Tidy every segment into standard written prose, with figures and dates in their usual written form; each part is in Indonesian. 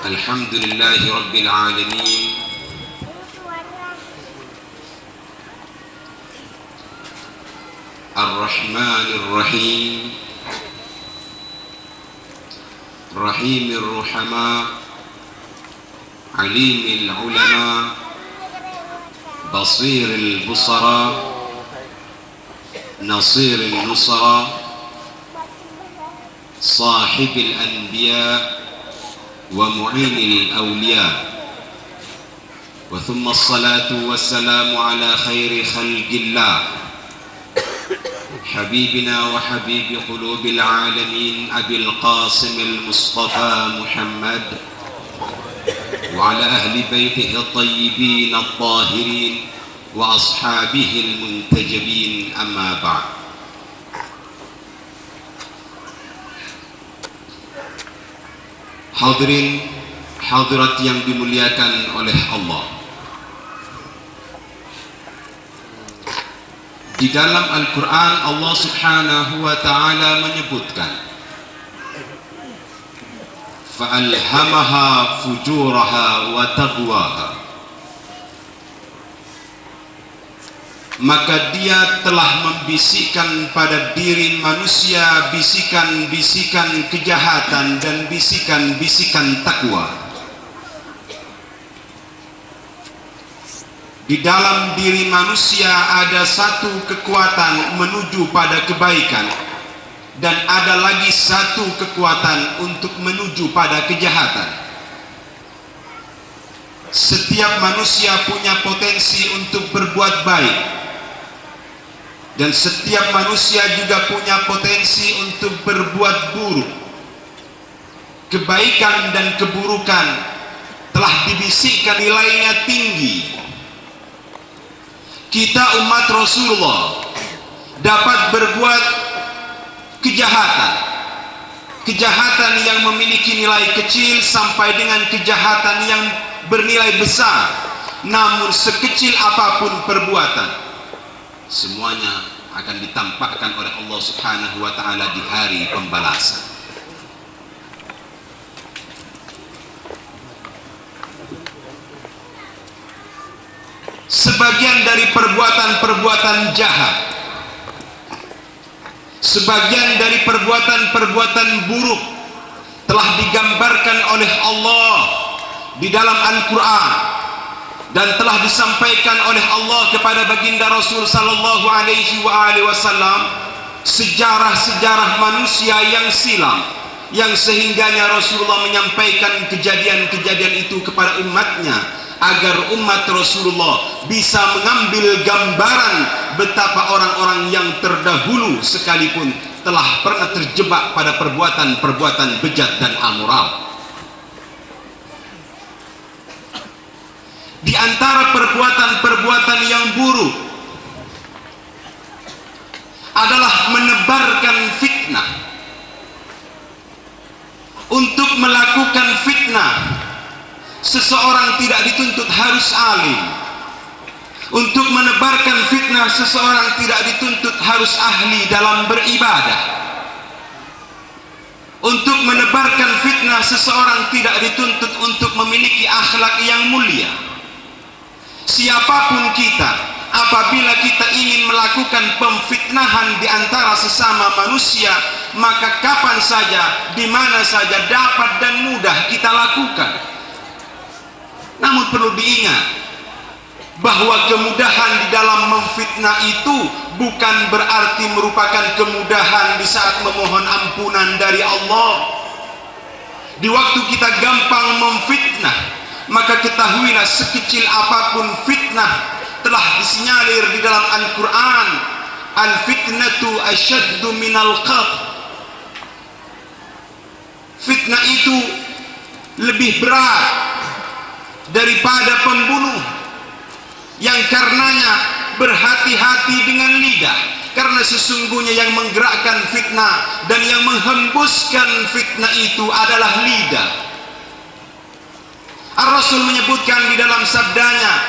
الحمد لله رب العالمين الرحمن الرحيم رحيم الرحماء عليم العلماء بصير البصراء نصير النصراء صاحب الأنبياء ومعين الأولياء وثم الصلاة والسلام على خير خلق الله حبيبنا وحبيب قلوب العالمين أبي القاسم المصطفى محمد وعلى أهل بيته الطيبين الطاهرين وأصحابه المنتجبين أما بعد. Hadirin hadirat yang dimuliakan oleh Allah, di dalam Al-Quran Allah subhanahu wa ta'ala menyebutkan fa'alhamaha fujuraha wa taqwaha, maka dia telah membisikkan pada diri manusia bisikan-bisikan kejahatan dan bisikan-bisikan takwa. Di dalam diri manusia ada satu kekuatan menuju pada kebaikan dan ada lagi satu kekuatan untuk menuju pada kejahatan. Setiap manusia punya potensi untuk berbuat baik, dan setiap manusia juga punya potensi untuk berbuat buruk. Kebaikan dan keburukan telah dibisikkan nilainya tinggi. Kita umat Rasulullah dapat berbuat kejahatan yang memiliki nilai kecil sampai dengan kejahatan yang bernilai besar. Namun sekecil apapun perbuatan, semuanya akan ditampakkan oleh Allah subhanahu wa ta'ala di hari pembalasan. Sebagian dari perbuatan-perbuatan jahat, sebagian dari perbuatan-perbuatan buruk telah digambarkan oleh Allah di dalam Al-Quran dan telah disampaikan oleh Allah kepada baginda Rasul sallallahu alaihi wasallam, sejarah-sejarah manusia yang silam, yang sehingganya Rasulullah menyampaikan kejadian-kejadian itu kepada umatnya agar umat Rasulullah bisa mengambil gambaran betapa orang-orang yang terdahulu sekalipun telah pernah terjebak pada perbuatan-perbuatan bejat dan amoral. Di antara perbuatan-perbuatan yang buruk adalah menebarkan fitnah. Untuk melakukan fitnah, seseorang tidak dituntut harus alim. Untuk menebarkan fitnah, seseorang tidak dituntut harus ahli dalam beribadah. Untuk menebarkan fitnah, seseorang tidak dituntut untuk memiliki akhlak yang mulia. Siapapun kita, apabila kita ingin melakukan pemfitnahan di antara sesama manusia, maka kapan saja, di mana saja dapat dan mudah kita lakukan. Namun perlu diingat bahwa kemudahan di dalam memfitnah itu bukan berarti merupakan kemudahan di saat memohon ampunan dari Allah. Di waktu kita gampang memfitnah, maka ketahuilah sekecil apapun fitnah telah disinyalir di dalam Al-Quran, al-fitnatu asyaddu minal qatl. Fitnah itu lebih berat daripada pembunuh, yang karenanya berhati-hati dengan lidah, karena sesungguhnya yang menggerakkan fitnah dan yang menghembuskan fitnah itu adalah lidah. Ar-Rasul menyebutkan di dalam sabdanya,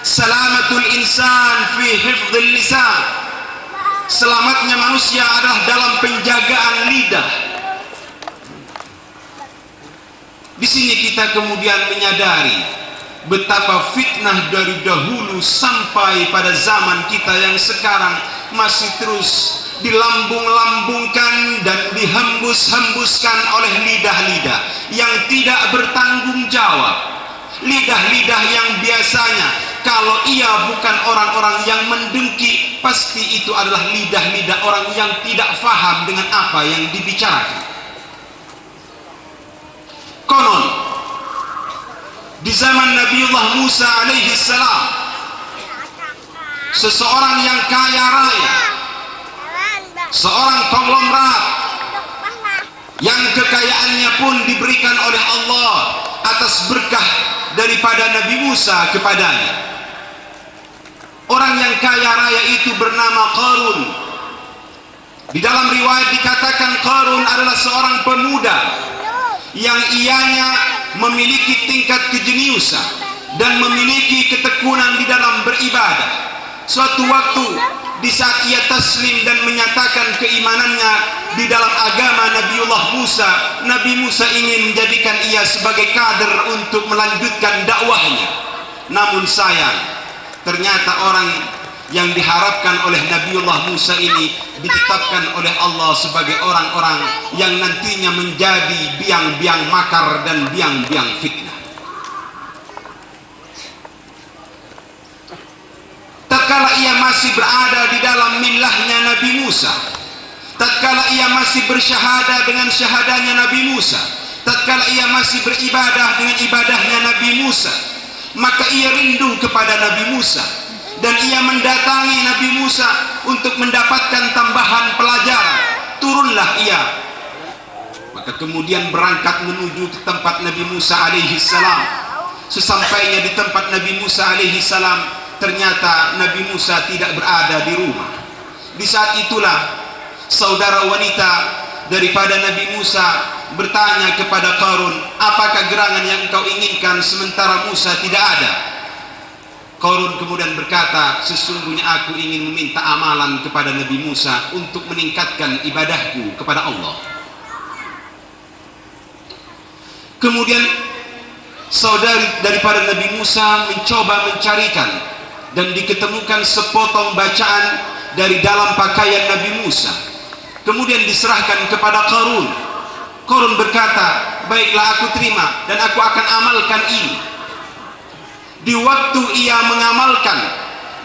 salamatul insan fi hifdzil lisan, selamatnya manusia adalah dalam penjagaan lidah. Di sini kita kemudian menyadari betapa fitnah dari dahulu sampai pada zaman kita yang sekarang masih terus dilambung-lambungkan dan dihembus-hembuskan oleh lidah-lidah yang tidak bertanggung jawab. Lidah-lidah yang biasanya kalau ia bukan orang-orang yang mendengki, pasti itu adalah lidah-lidah orang yang tidak faham dengan apa yang dibicarakan. Konon di zaman Nabiullah Musa alaihi salam, seseorang yang kaya raya, seorang konglomerat yang kekayaannya pun diberikan oleh Allah atas berkah daripada Nabi Musa kepadanya. Orang yang kaya raya itu bernama Qarun. Di dalam riwayat dikatakan Qarun adalah seorang pemuda yang ianya memiliki tingkat kejeniusan dan memiliki ketekunan di dalam beribadah. Suatu waktu di saat ia taslim dan menyatakan keimanannya di dalam agama Nabiullah Musa, Nabi Musa ingin menjadikan ia sebagai kader untuk melanjutkan dakwahnya. Namun sayang, ternyata orang yang diharapkan oleh Nabiullah Musa ini ditetapkan oleh Allah sebagai orang-orang yang nantinya menjadi biang-biang makar dan biang-biang fitnah. Tatkala ia masih berada di dalam millahnya Nabi Musa, tatkala ia masih bersyahadah dengan syahadahnya Nabi Musa, tatkala ia masih beribadah dengan ibadahnya Nabi Musa, maka ia rindu kepada Nabi Musa dan ia mendatangi Nabi Musa untuk mendapatkan tambahan pelajaran. Turunlah ia, maka kemudian berangkat menuju ke tempat Nabi Musa alaihi salam. Sesampainya di tempat Nabi Musa alaihi salam, ternyata Nabi Musa tidak berada di rumah. Di saat itulah saudara wanita daripada Nabi Musa bertanya kepada Qarun, apakah gerangan yang engkau inginkan sementara Musa tidak ada? Qarun kemudian berkata, sesungguhnya aku ingin meminta amalan kepada Nabi Musa untuk meningkatkan ibadahku kepada Allah. Kemudian saudari daripada Nabi Musa mencoba mencarikan dan diketemukan sepotong bacaan dari dalam pakaian Nabi Musa, kemudian diserahkan kepada Qarun. Qarun berkata, baiklah aku terima dan aku akan amalkan ini. Di waktu ia mengamalkan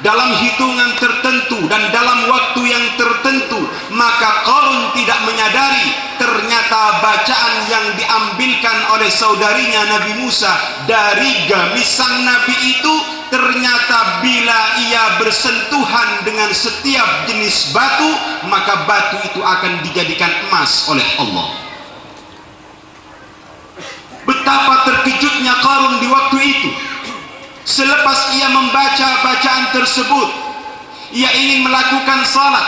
dalam hitungan tertentu dan dalam waktu yang tertentu, maka Qarun tidak menyadari ternyata bacaan yang diambilkan oleh saudarinya Nabi Musa dari gamisan Nabi itu, ternyata bila ia bersentuhan dengan setiap jenis batu, maka batu itu akan dijadikan emas oleh Allah. Betapa terkejutnya Qarun di waktu itu. Selepas ia membaca bacaan tersebut, ia ingin melakukan salat,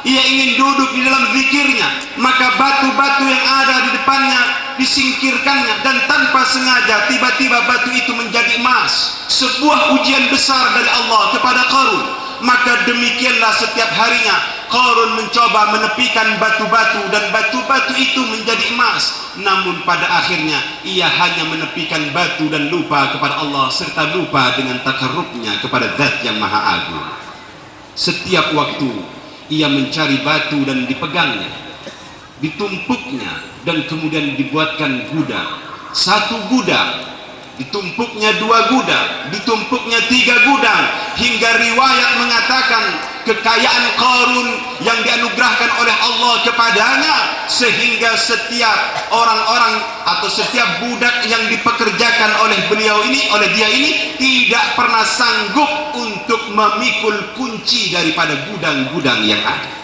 ia ingin duduk di dalam zikirnya, maka batu-batu yang ada di depannya disingkirkannya dan tanpa sengaja tiba-tiba batu itu menjadi emas. Sebuah ujian besar dari Allah kepada Qarun. Maka demikianlah setiap harinya Qarun mencoba menepikan batu-batu dan batu-batu itu menjadi emas. Namun pada akhirnya ia hanya menepikan batu dan lupa kepada Allah serta lupa dengan takarrubnya kepada Zat yang Maha Agung. Setiap waktu ia mencari batu dan dipegangnya, ditumpuknya dan kemudian dibuatkan gudang. Satu gudang, ditumpuknya 2 gudang, ditumpuknya 3 gudang, hingga riwayat mengatakan kekayaan Qarun yang dianugerahkan oleh Allah kepadanya, sehingga setiap orang-orang atau setiap budak yang dipekerjakan oleh beliau ini, oleh dia ini, tidak pernah sanggup untuk memikul kunci daripada gudang-gudang yang ada.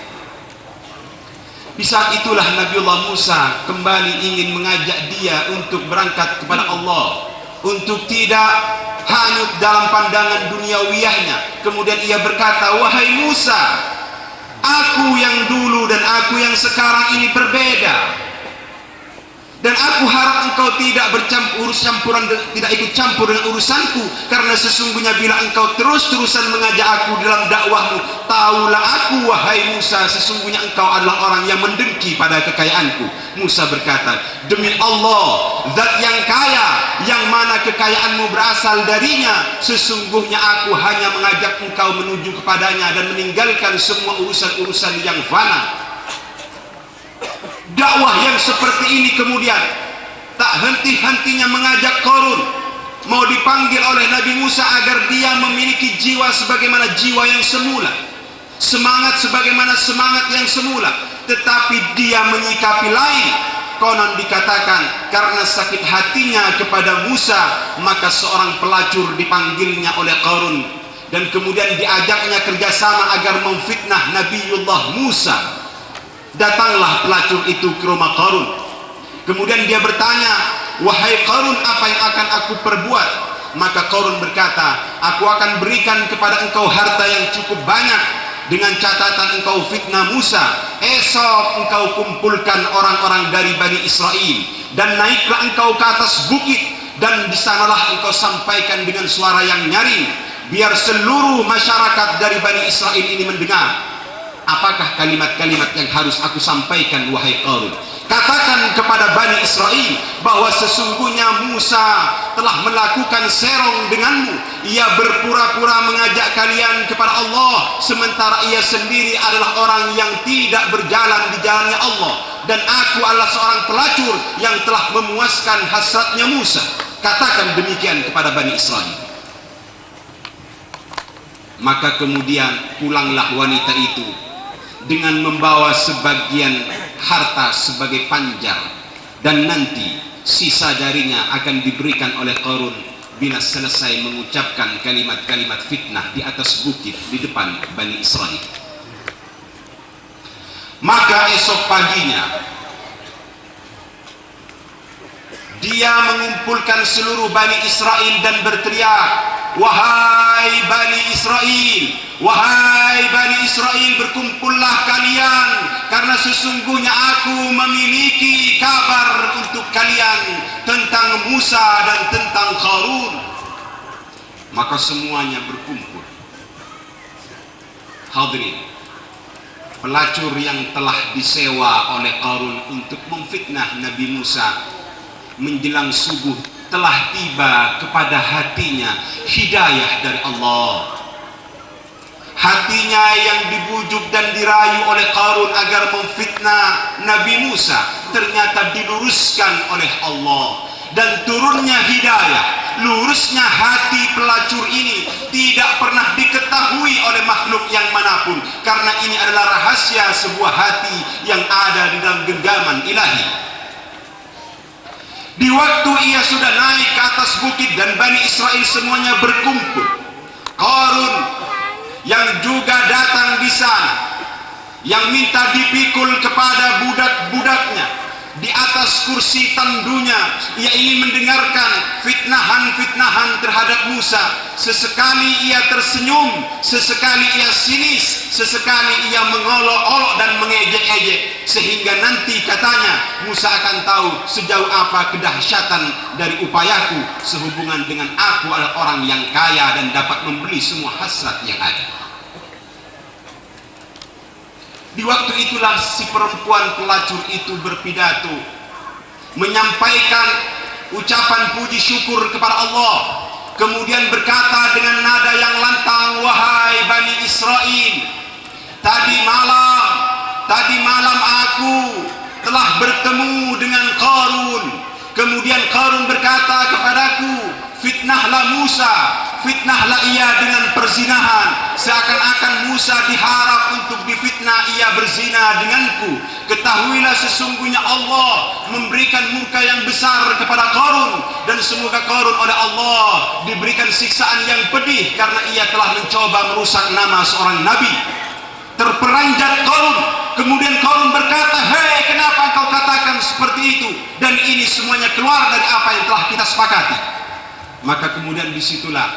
Di saat itulah Nabiullah Musa kembali ingin mengajak dia untuk berangkat kepada Allah, untuk tidak hanyut dalam pandangan duniawiyahnya. Kemudian ia berkata, wahai Musa, aku yang dulu dan aku yang sekarang ini berbeda. Dan aku harap engkau tidak tidak ikut campur dengan urusanku, karena sesungguhnya bila engkau terus-terusan mengajak aku dalam dakwahmu, taulah aku wahai Musa, sesungguhnya engkau adalah orang yang mendengki pada kekayaanku. Musa berkata, demi Allah, zat yang kaya, yang mana kekayaanmu berasal darinya, sesungguhnya aku hanya mengajak engkau menuju kepadanya dan meninggalkan semua urusan-urusan yang fana. Dakwah yang seperti ini kemudian tak henti-hentinya mengajak Qarun, mau dipanggil oleh Nabi Musa agar dia memiliki jiwa sebagaimana jiwa yang semula, semangat sebagaimana semangat yang semula, tetapi dia menyikapi lain. Konon dikatakan karena sakit hatinya kepada Musa, maka seorang pelacur dipanggilnya oleh Qarun dan kemudian diajaknya kerjasama agar memfitnah Nabiullah Musa. Datanglah pelacur itu ke rumah Qarun. Kemudian dia bertanya, wahai Qarun, apa yang akan aku perbuat? Maka Qarun berkata, aku akan berikan kepada engkau harta yang cukup banyak, dengan catatan engkau fitnah Musa. Esok engkau kumpulkan orang-orang dari Bani Israel dan naiklah engkau ke atas bukit, dan di sanalah engkau sampaikan dengan suara yang nyaring, biar seluruh masyarakat dari Bani Israel ini mendengar. Apakah kalimat-kalimat yang harus aku sampaikan wahai Qarun? Katakan kepada Bani Israel bahwa sesungguhnya Musa telah melakukan serong denganmu. Ia berpura-pura mengajak kalian kepada Allah, sementara ia sendiri adalah orang yang tidak berjalan di jalannya Allah, dan aku adalah seorang pelacur yang telah memuaskan hasratnya Musa. Katakan demikian kepada Bani Israel. Maka kemudian pulanglah wanita itu dengan membawa sebagian harta sebagai panjar, dan nanti sisa darinya akan diberikan oleh Qarun bila selesai mengucapkan kalimat-kalimat fitnah di atas bukit di depan Bani Israel. Maka esok paginya dia mengumpulkan seluruh Bani Israel dan berteriak, wahai Bani Israel, wahai Bani Israel, berkumpullah kalian, karena sesungguhnya aku memiliki kabar untuk kalian tentang Musa dan tentang Qarun. Maka semuanya berkumpul. Hadirin, pelacur yang telah disewa oleh Qarun untuk memfitnah Nabi Musa menjelang subuh telah tiba kepada hatinya hidayah dari Allah. Hatinya yang dibujuk dan dirayu oleh Qarun agar memfitnah Nabi Musa ternyata diluruskan oleh Allah, dan turunnya hidayah, lurusnya hati pelacur ini tidak pernah diketahui oleh makhluk yang manapun, karena ini adalah rahasia sebuah hati yang ada di dalam genggaman ilahi. Di waktu ia sudah naik ke atas bukit dan Bani Israel semuanya berkumpul, Qarun yang juga datang di sana, yang minta dipikul kepada budak-budaknya di atas kursi tandunya, ia ingin mendengarkan fitnahan-fitnahan terhadap Musa. Sesekali ia tersenyum, sesekali ia sinis, sesekali ia mengolok-olok dan mengejek-ejek, sehingga nanti katanya Musa akan tahu sejauh apa kedahsyatan dari upayaku sehubungan dengan aku adalah orang yang kaya dan dapat membeli semua hasrat yang ada. Di waktu itulah si perempuan pelacur itu berpidato, menyampaikan ucapan puji syukur kepada Allah, kemudian berkata dengan nada yang lantang, wahai Bani Israel, tadi malam aku telah bertemu dengan Qarun. Kemudian Qarun berkata kepadaku, fitnahlah Musa, fitnahlah ia dengan perzinahan, seakan-akan Musa diharap untuk difitnah ia berzina denganku. Ketahuilah sesungguhnya Allah memberikan murka yang besar kepada Qarun, dan semoga Qarun oleh Allah diberikan siksaan yang pedih karena ia telah mencoba merusak nama seorang nabi. Terperanjat Qarun. Kemudian Qarun berkata, hei, kenapa engkau katakan seperti itu? Dan ini semuanya keluar dari apa yang telah kita sepakati. Maka kemudian disitulah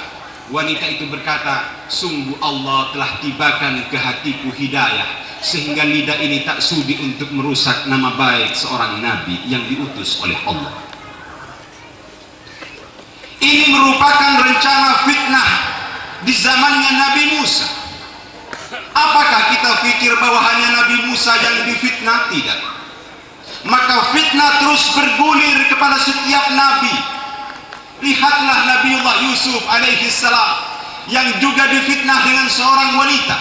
Wanita itu berkata, sungguh Allah telah tibakan ke hatiku hidayah, sehingga lidah ini tak sudi untuk merusak nama baik seorang nabi yang diutus oleh Allah. Ini merupakan rencana fitnah di zamannya Nabi Musa. Apakah kita pikir bahwa hanya Nabi Musa yang difitnah? Tidak. Maka fitnah terus bergulir kepada setiap nabi. Lihatlah Nabiullah Yusuf alaihi salam yang juga difitnah dengan seorang wanita.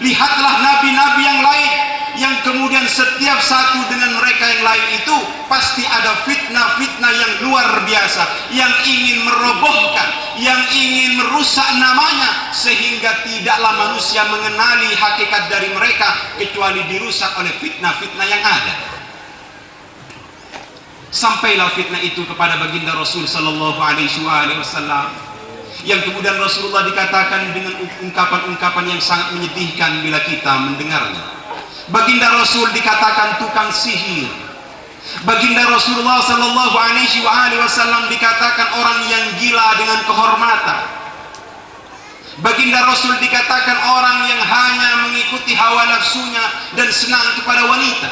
Lihatlah nabi-nabi yang lain yang kemudian setiap satu dengan mereka yang lain itu pasti ada fitnah-fitnah yang luar biasa, yang ingin merobohkan, yang ingin merusak namanya, sehingga tidaklah manusia mengenali hakikat dari mereka kecuali dirusak oleh fitnah-fitnah yang ada. Sampailah fitnah itu kepada baginda Rasul sallallahu alaihi wasallam, yang kemudian Rasulullah dikatakan dengan ungkapan-ungkapan yang sangat menyedihkan bila kita mendengarnya. Baginda Rasul dikatakan tukang sihir. Baginda Rasulullah sallallahu alaihi wasallam dikatakan orang yang gila dengan kehormatan. Baginda Rasul dikatakan orang yang hanya mengikuti hawa nafsunya dan senang kepada wanita.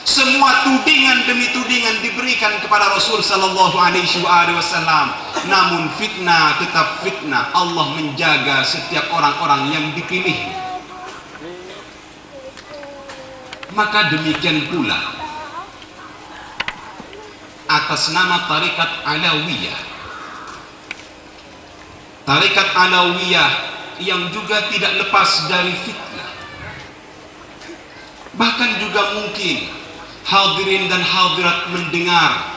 Semua tudingan demi tudingan diberikan kepada Rasul sallallahu alaihi wasallam. Namun fitnah tetap fitnah. Allah menjaga setiap orang-orang yang dipilih. Maka demikian pula atas nama Tarikat Alawiyah. Tarikat Alawiyah yang juga tidak lepas dari fitnah. Bahkan juga mungkin hadirin dan hadirat mendengar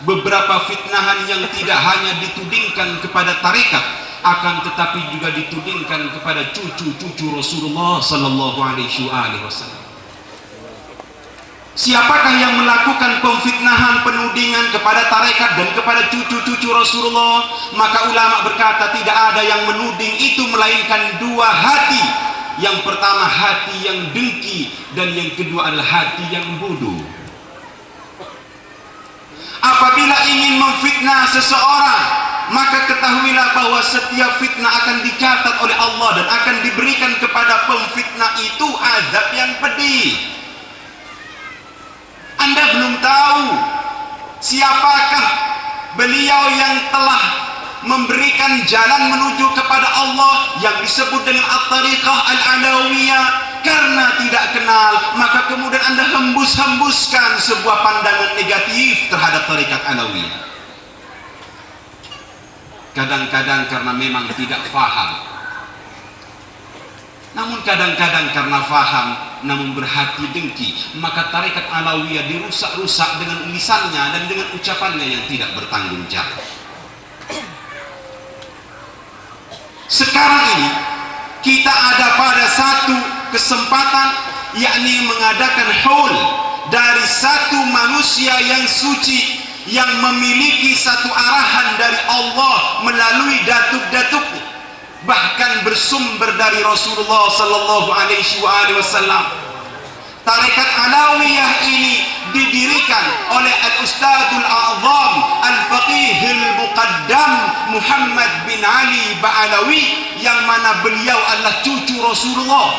beberapa fitnahan yang tidak hanya ditudingkan kepada tarekat, akan tetapi juga ditudingkan kepada cucu-cucu Rasulullah sallallahu alaihi wasallam. Siapakah yang melakukan pemfitnahan, penudingan kepada tarekat dan kepada cucu-cucu Rasulullah? Maka ulama berkata tidak ada yang menuding itu melainkan dua hati. Yang pertama hati yang dengki, dan yang kedua adalah hati yang bodoh. Apabila ingin memfitnah seseorang, maka ketahuilah bahwa setiap fitnah akan dicatat oleh Allah dan akan diberikan kepada pemfitnah itu azab yang pedih. Anda belum tahu siapakah beliau yang telah memberikan jalan menuju kepada Allah yang disebut dengan At-Tariqah Al-Alawiyah. Karena tidak kenal, maka kemudian Anda hembus-hembuskan sebuah pandangan negatif terhadap Tarikat Alawiyah. Kadang-kadang karena memang tidak faham, namun kadang-kadang karena faham namun berhati dengki, maka Tarikat Alawiyah dirusak-rusak dengan lisannya dan dengan ucapannya yang tidak bertanggung jawab. Sekarang ini kita ada pada satu kesempatan, yakni mengadakan haul dari satu manusia yang suci, yang memiliki satu arahan dari Allah melalui datuk-datuknya, bahkan bersumber dari Rasulullah sallallahu alaihi wasallam. Tarekat Alawiyah ini didirikan oleh Al-Ustadzul A'zam Al-Faqihul Muqaddam Muhammad bin Ali Ba'alawi, yang mana beliau adalah cucu Rasulullah.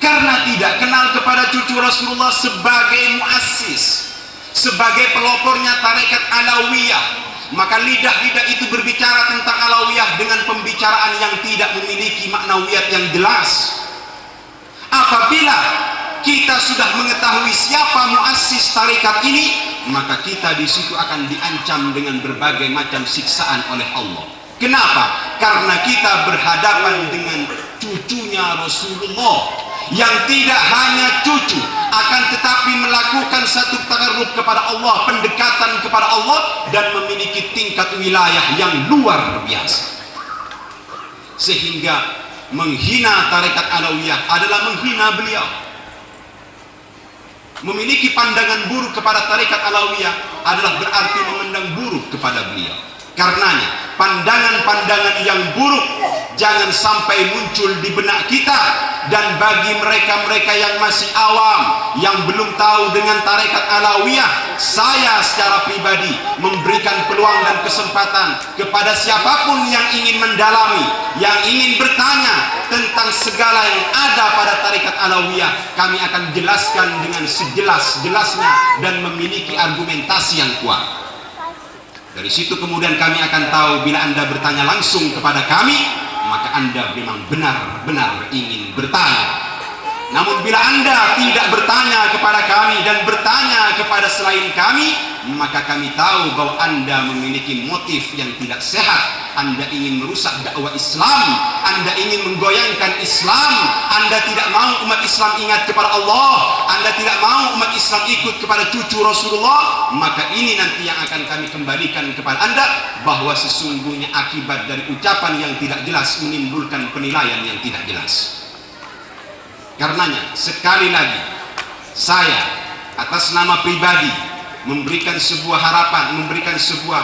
Karena tidak kenal kepada cucu Rasulullah sebagai muassis, sebagai pelopornya Tarekat Alawiyah, maka lidah-lidah itu berbicara tentang Alawiyah dengan pembicaraan yang tidak memiliki maknawiyat yang jelas. Apabila kita sudah mengetahui siapa muassis tarekat ini, maka kita di situ akan diancam dengan berbagai macam siksaan oleh Allah. Kenapa? Karena kita berhadapan dengan cucunya Rasulullah, yang tidak hanya cucu, akan tetapi melakukan satu takarrub kepada Allah, pendekatan kepada Allah, dan memiliki tingkat wilayah yang luar biasa. Sehingga menghina Tarekat Alawiyah adalah menghina beliau. Memiliki pandangan buruk kepada Tarekat Alawiyah adalah berarti memandang buruk kepada beliau. Karenanya pandangan-pandangan yang buruk jangan sampai muncul di benak kita. Dan bagi mereka-mereka yang masih awam, yang belum tahu dengan tarekat Alawiyah, saya secara pribadi memberikan peluang dan kesempatan kepada siapapun yang ingin mendalami, yang ingin bertanya tentang segala yang ada pada tarekat Alawiyah. Kami akan jelaskan dengan sejelas-jelasnya dan memiliki argumentasi yang kuat. Dari situ kemudian kami akan tahu, bila Anda bertanya langsung kepada kami, maka Anda memang benar-benar ingin bertanya. Namun bila Anda tidak bertanya kepada kami dan bertanya kepada selain kami, maka kami tahu bahwa Anda memiliki motif yang tidak sehat. Anda ingin merusak dakwah Islam, Anda ingin menggoyangkan Islam, Anda tidak mau umat Islam ingat kepada Allah, Anda tidak mau umat Islam ikut kepada cucu Rasulullah. Maka ini nanti yang akan kami kembalikan kepada Anda, bahwa sesungguhnya akibat dari ucapan yang tidak jelas menimbulkan penilaian yang tidak jelas. Karenanya sekali lagi saya atas nama pribadi memberikan sebuah harapan, memberikan sebuah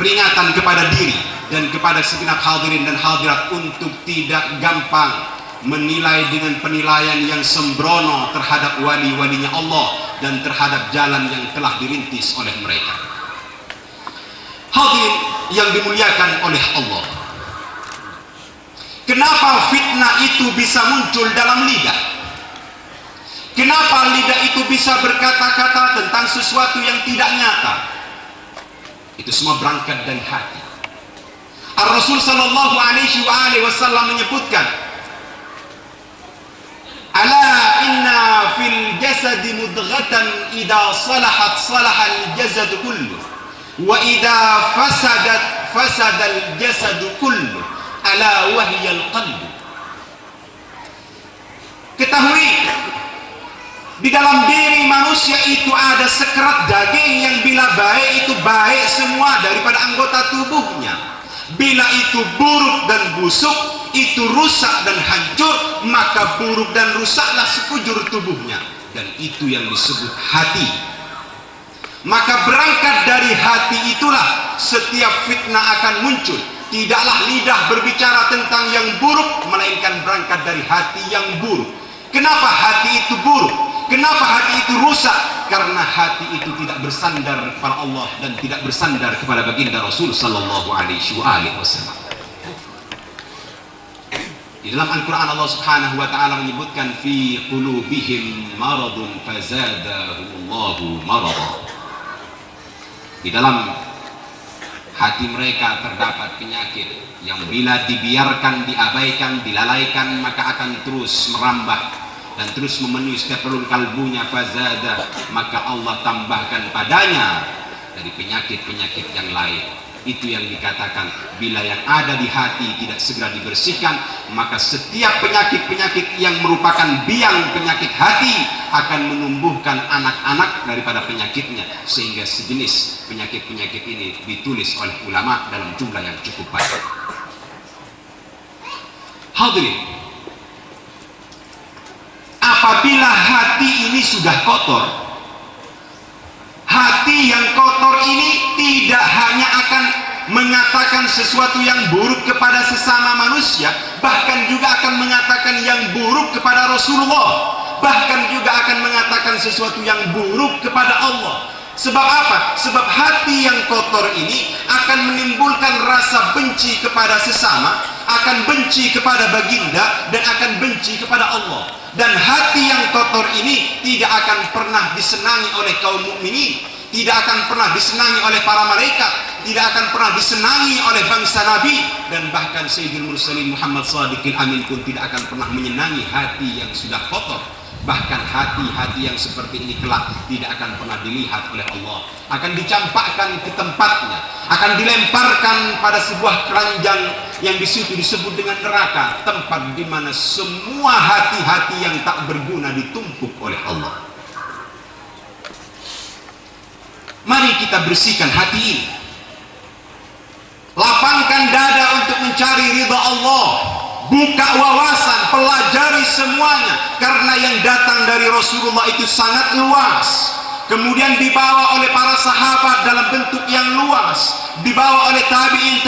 peringatan kepada diri dan kepada segenap hadirin dan hadirat untuk tidak gampang menilai dengan penilaian yang sembrono terhadap wali-walinya Allah dan terhadap jalan yang telah dirintis oleh mereka. Hadirin yang dimuliakan oleh Allah, kenapa fitnah itu bisa muncul dalam lidah? Kenapa lidah itu bisa berkata-kata tentang sesuatu yang tidak nyata? Itu semua berangkat dari hati. Ar-Rasul sallallahu alaihi wasallam menyebutkan, ala inna fil jasadi mudghatan idza salahat salahal jasad kullu wa idza fasadat fasadal jasad kullu ala wahyal qalb. Ketahui, di dalam diri manusia itu ada sekerat daging yang bila baik itu baik semua daripada anggota tubuhnya. Bila itu buruk dan busuk, itu rusak dan hancur, maka buruk dan rusaklah sekujur tubuhnya. Dan itu yang disebut hati. Maka berangkat dari hati itulah setiap fitnah akan muncul. Tidaklah lidah berbicara tentang yang buruk, melainkan berangkat dari hati yang buruk. Kenapa hati itu buruk? Kenapa hati itu rusak? Karena hati itu tidak bersandar kepada Allah dan tidak bersandar kepada baginda Rasul sallallahu alaihi wasallam. Di dalam Al-Quran Allah subhanahu wa ta'ala menyebutkan fi qulubihim maradun fazadahumullahu marada. Di dalam hati mereka terdapat penyakit yang bila dibiarkan, diabaikan, dilalaikan, maka akan terus merambah dan terus memenuhi setiap relung kalbunya. Fazada, maka Allah tambahkan padanya dari penyakit-penyakit yang lain. Itu yang dikatakan, bila yang ada di hati tidak segera dibersihkan, maka setiap penyakit-penyakit yang merupakan biang penyakit hati akan menumbuhkan anak-anak daripada penyakitnya, sehingga sejenis penyakit-penyakit ini ditulis oleh ulama dalam jumlah yang cukup banyak. Hadirin, apabila hati ini sudah kotor, hati yang kotor ini tidak hanya akan mengatakan sesuatu yang buruk kepada sesama manusia, bahkan juga akan mengatakan yang buruk kepada Rasulullah, bahkan juga akan mengatakan sesuatu yang buruk kepada Allah. Sebab apa? Sebab hati yang kotor ini akan menimbulkan rasa benci kepada sesama, akan benci kepada baginda, dan akan benci kepada Allah. Dan hati yang kotor ini tidak akan pernah disenangi oleh kaum mukminin, tidak akan pernah disenangi oleh para malaikat, tidak akan pernah disenangi oleh bangsa Nabi, dan bahkan Sayyidul Mursalin Muhammad Shadiqil Amin pun tidak akan pernah menyenangi hati yang sudah kotor. Bahkan hati-hati yang seperti ini kelak tidak akan pernah dilihat oleh Allah, akan dicampakkan ke tempatnya, akan dilemparkan pada sebuah keranjang yang di situ disebut dengan neraka, tempat di mana semua hati-hati yang tak berguna ditumpuk oleh Allah. Mari kita bersihkan hati ini, lapangkan dada untuk mencari ridha Allah, buka wawasan, pelajari semuanya, karena yang datang dari Rasulullah itu sangat luas. kemudian dibawa oleh para sahabat dalam bentuk yang luas, dibawa oleh tabi'in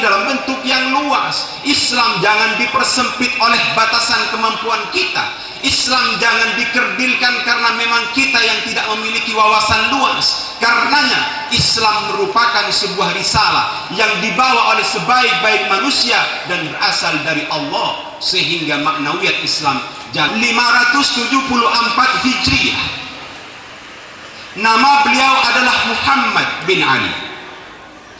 dalam bentuk yang luas. Islam jangan dipersempit oleh batasan kemampuan kita. Islam jangan dikerdilkan karena memang kita yang tidak memiliki wawasan luas. Karenanya Islam merupakan sebuah risalah yang dibawa oleh sebaik-baik manusia dan berasal dari Allah, sehingga maknawiyat Islam 574 Hijriah. Nama beliau adalah Muhammad bin Ali,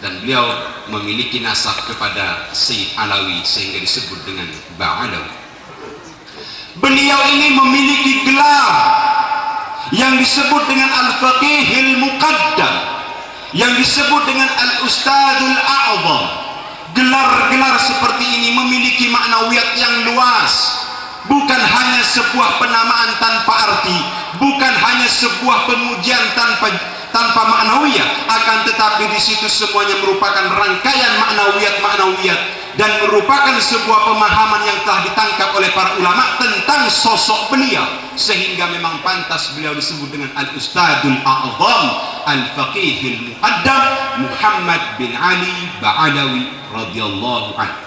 dan beliau memiliki nasab kepada Sayyid Alawi sehingga disebut dengan Ba'alawi. Beliau ini memiliki gelar yang disebut dengan Al-Faqihil Muqaddam, yang disebut dengan Al-Ustadzul A'zam. Gelar-gelar seperti ini memiliki maknawiyat yang luas, bukan hanya sebuah penamaan tanpa arti, bukan hanya sebuah pemujian tanpa maknawiyat, akan tetapi di situ semuanya merupakan rangkaian maknawiyat dan merupakan sebuah pemahaman yang telah ditangkap oleh para ulama tentang sosok beliau, sehingga memang pantas beliau disebut dengan Al-Ustadzul A'zam, Al-Faqihil Muqaddam, Muhammad bin Ali Ba'alawi radhiyallahu anhu.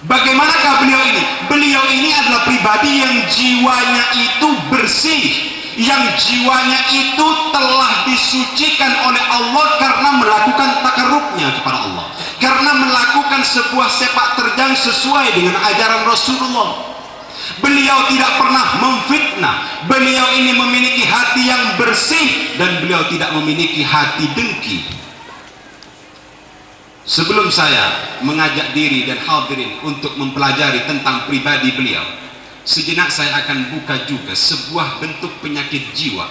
Bagaimanakah beliau ini? Beliau ini adalah pribadi yang jiwanya itu bersih, yang jiwanya itu telah disucikan oleh Allah karena melakukan takarrubnya kepada Allah, karena melakukan sebuah sepak terjang sesuai dengan ajaran Rasulullah. Beliau tidak pernah memfitnah. Beliau ini memiliki hati yang bersih dan beliau tidak memiliki hati dengki. Sebelum saya mengajak diri dan hadirin untuk mempelajari tentang pribadi beliau, sejenak saya akan buka juga sebuah bentuk penyakit jiwa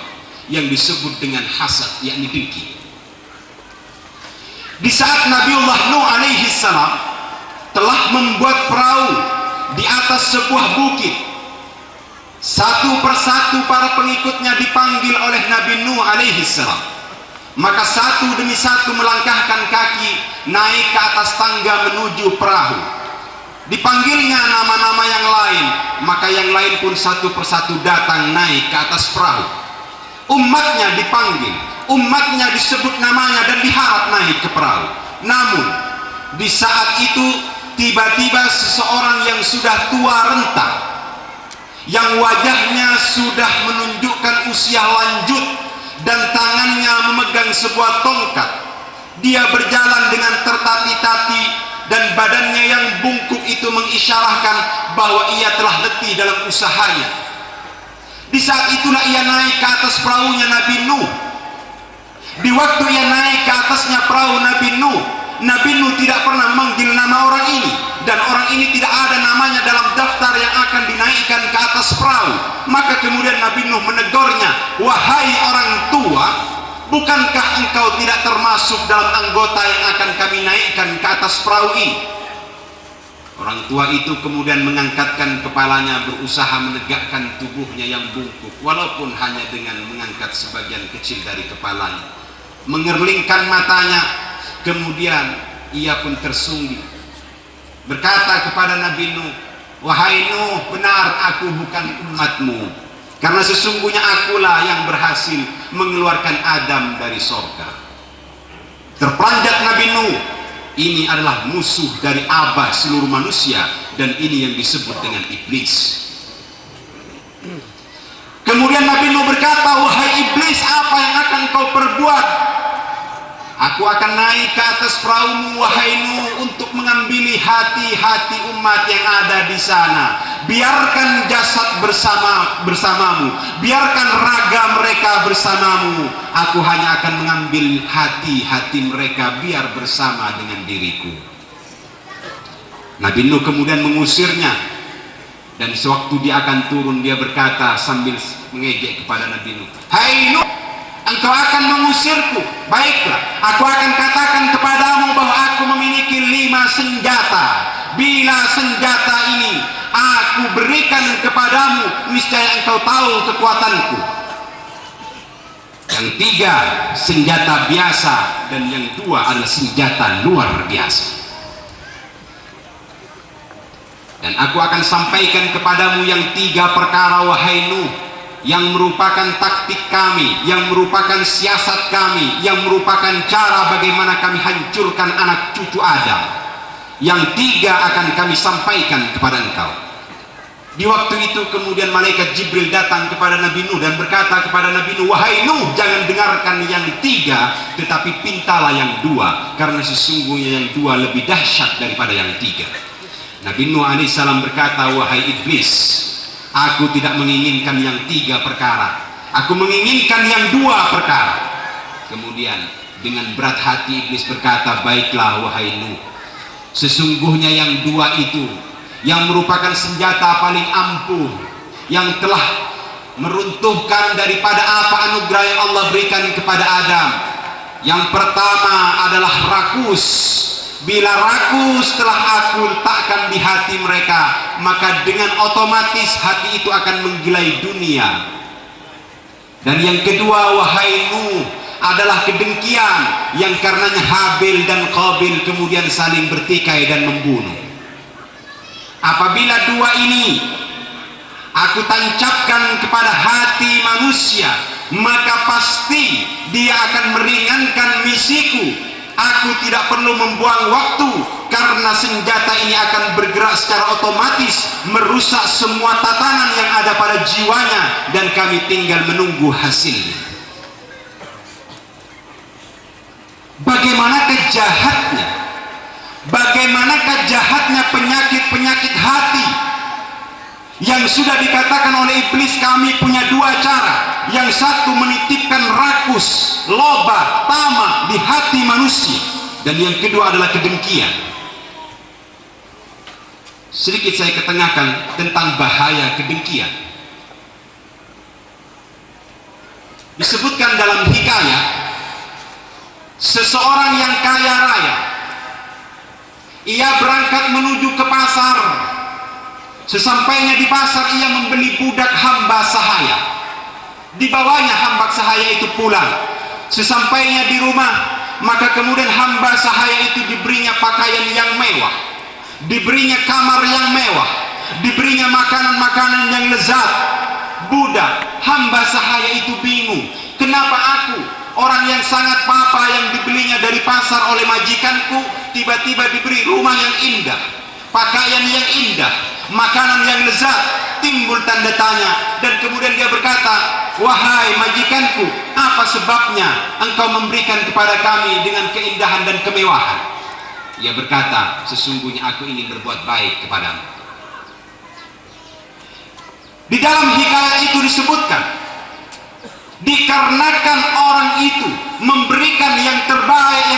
yang disebut dengan hasad, yakni dengki. Di saat Nabiullah Nuh alaihi salam telah membuat perahu di atas sebuah bukit, satu persatu para pengikutnya dipanggil oleh Nabi Nuh alaihi salam. Maka satu demi satu melangkahkan kaki naik ke atas tangga menuju perahu. Dipanggilnya nama-nama yang lain, maka yang lain pun satu persatu datang naik ke atas perahu. Umatnya dipanggil, umatnya disebut namanya dan diharap naik ke perahu. Namun di saat itu tiba-tiba seseorang yang sudah tua renta, yang wajahnya sudah menunjukkan usia lanjut dan tangannya memegang sebuah tongkat, dia berjalan dengan tertati-tati dan badannya yang bungkuk itu mengisyarahkan bahwa ia telah letih dalam usahanya. Di saat itulah ia naik ke atas perahunya Nabi Nuh. Di waktu ia naik ke atasnya perahu Nabi Nuh, Nabi Nuh tidak pernah memanggil nama orang ini, dan orang ini tidak ada namanya dalam daftar yang akan dinaikkan ke atas perahu. Maka kemudian Nabi Nuh menegurnya, "Wahai orang tua, bukankah engkau tidak termasuk dalam anggota yang akan kami naikkan ke atas perahu ini?" Orang tua itu kemudian mengangkatkan kepalanya, berusaha menegakkan tubuhnya yang bungkuk, walaupun hanya dengan mengangkat sebagian kecil dari kepalanya, mengerlingkan matanya. Kemudian ia pun tersungging, berkata kepada Nabi Nuh, "Wahai Nuh, benar aku bukan umatmu, karena sesungguhnya akulah yang berhasil mengeluarkan Adam dari sorga." Terperanjat Nabi Nuh, ini adalah musuh dari abah seluruh manusia, dan ini yang disebut dengan iblis. Kemudian Nabi Nuh berkata, "Wahai iblis, apa yang akan kau perbuat? Aku akan naik ke atas perahumu, wahai Nuh, untuk mengambil hati-hati umat yang ada di sana. Biarkan jasad bersamamu, biarkan raga mereka bersamamu. Aku hanya akan mengambil hati-hati mereka biar bersama dengan diriku." Nabi Nuh kemudian mengusirnya, dan sewaktu dia akan turun, dia berkata sambil mengejek kepada Nabi Nuh, "Hai Nuh, engkau akan mengusirku. Baiklah, aku akan katakan kepadamu bahwa aku memiliki 5 senjata. Bila senjata ini aku berikan kepadamu, niscaya engkau tahu kekuatanku. Yang 3 senjata biasa, dan yang 2 adalah senjata luar biasa. Dan aku akan sampaikan kepadamu yang 3 perkara, wahai Nuh, yang merupakan taktik kami, yang merupakan siasat kami, yang merupakan cara bagaimana kami hancurkan anak cucu Adam. Yang tiga akan kami sampaikan kepada engkau. Di waktu itu kemudian malaikat Jibril datang kepada Nabi Nuh dan berkata kepada Nabi Nuh, wahai Nuh, jangan dengarkan yang tiga, tetapi pintalah yang dua, karena sesungguhnya yang dua lebih dahsyat daripada yang tiga. Nabi Nuh alaihissalam berkata, wahai iblis, aku tidak menginginkan yang tiga perkara, aku menginginkan yang dua perkara. Kemudian dengan berat hati iblis berkata, baiklah wahai Nuh, sesungguhnya yang dua itu yang merupakan senjata paling ampuh, yang telah meruntuhkan daripada apa anugerah yang Allah berikan kepada Adam. Yang pertama adalah rakus. Bila rakus telah aku letakkan di hati mereka, maka dengan otomatis hati itu akan menggilai dunia. Dan yang kedua wahai Nuh adalah kedengkian, yang karenanya Habil dan Qabil kemudian saling bertikai dan membunuh. Apabila dua ini aku tancapkan kepada hati manusia, maka pasti dia akan meringankan misiku. Aku tidak perlu membuang waktu, karena senjata ini akan bergerak secara otomatis merusak semua tatanan yang ada pada jiwanya, dan kami tinggal menunggu hasilnya. Bagaimanakah jahatnya, bagaimanakah jahatnya penyakit-penyakit hati yang sudah dikatakan oleh iblis, kami punya dua cara. Yang satu menitipkan rakus, loba, tamak di hati manusia, dan yang kedua adalah kedengkian. Sedikit saya ketengahkan tentang bahaya kedengkian. Disebutkan dalam hikayat, seseorang yang kaya raya, ia berangkat menuju ke pasar. Sesampainya di pasar, ia membeli budak hamba sahaya. Dibawanya hamba sahaya itu pulang. Sesampainya di rumah, maka kemudian hamba sahaya itu diberinya pakaian yang mewah, diberinya kamar yang mewah, diberinya makanan-makanan yang lezat. Budak hamba sahaya itu bingung, kenapa aku, orang yang sangat papa, yang dibelinya dari pasar oleh majikanku, tiba-tiba diberi rumah yang indah, pakaian yang indah, makanan yang lezat. Timbul tanda tanya, dan kemudian dia berkata, wahai majikanku, apa sebabnya engkau memberikan kepada kami dengan keindahan dan kemewahan? Ia berkata, sesungguhnya aku ingin berbuat baik kepadamu. Di dalam hikayat itu disebutkan, dikarenakan orang itu memberikan yang terbaik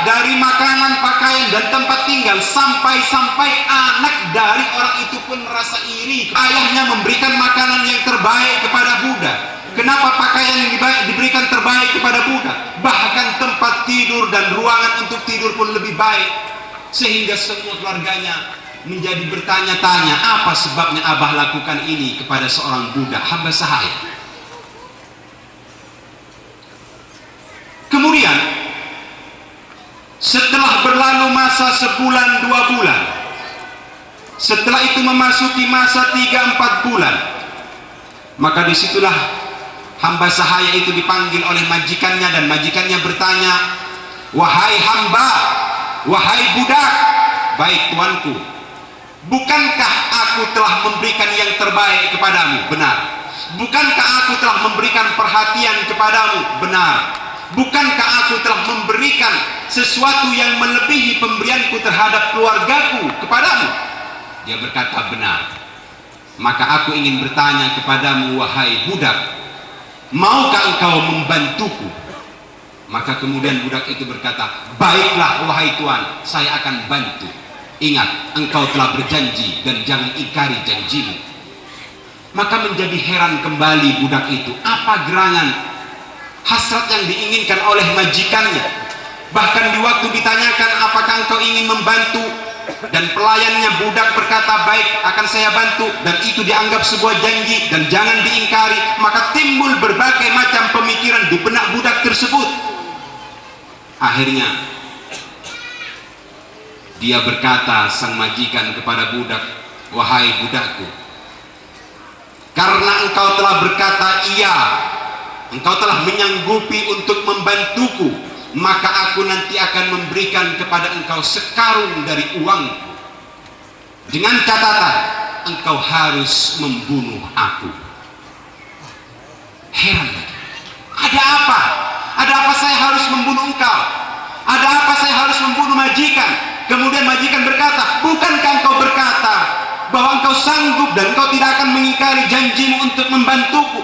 dari makanan, pakaian, dan tempat tinggal, sampai-sampai anak dari orang itu pun merasa iri. Ayahnya memberikan makanan yang terbaik kepada budak, kenapa pakaian yang diberikan terbaik kepada budak? Bahkan tempat tidur dan ruangan untuk tidur pun lebih baik, sehingga semua keluarganya menjadi bertanya-tanya, apa sebabnya abah lakukan ini kepada seorang budak hamba sahaya. Kemudian setelah berlalu masa sebulan 2 bulan, setelah itu memasuki masa 3-4 bulan, maka disitulah hamba sahaya itu dipanggil oleh majikannya, dan majikannya bertanya, wahai hamba, wahai budak. Baik tuanku, bukankah aku telah memberikan yang terbaik kepadamu? Benar. Bukankah aku telah memberikan perhatian kepadamu? Benar. Bukankah aku telah memberikan sesuatu yang melebihi pemberianku terhadap keluargaku kepadamu? Dia berkata, benar. Maka aku ingin bertanya kepadamu, wahai budak, maukah engkau membantuku? Maka kemudian budak itu berkata, baiklah wahai tuan, saya akan bantu. Ingat, engkau telah berjanji dan jangan ingkari janjimu. Maka menjadi heran kembali budak itu, apa gerangan hasrat yang diinginkan oleh majikannya. Bahkan di waktu ditanyakan, apakah engkau ingin membantu, dan pelayannya budak berkata, baik, akan saya bantu, dan itu dianggap sebuah janji dan jangan diingkari. Maka timbul berbagai macam pemikiran di benak budak tersebut. Akhirnya dia berkata, sang majikan kepada budak, wahai budakku, karena engkau telah berkata iya, engkau telah menyanggupi untuk membantuku, maka aku nanti akan memberikan kepada engkau sekarung dari uangku, dengan catatan engkau harus membunuh aku. Heran, ada apa? Ada apa saya harus membunuh engkau? Ada apa saya harus membunuh majikan? Kemudian majikan berkata, bukankah engkau berkata bahwa engkau sanggup dan engkau tidak akan mengingkari janjimu untuk membantuku,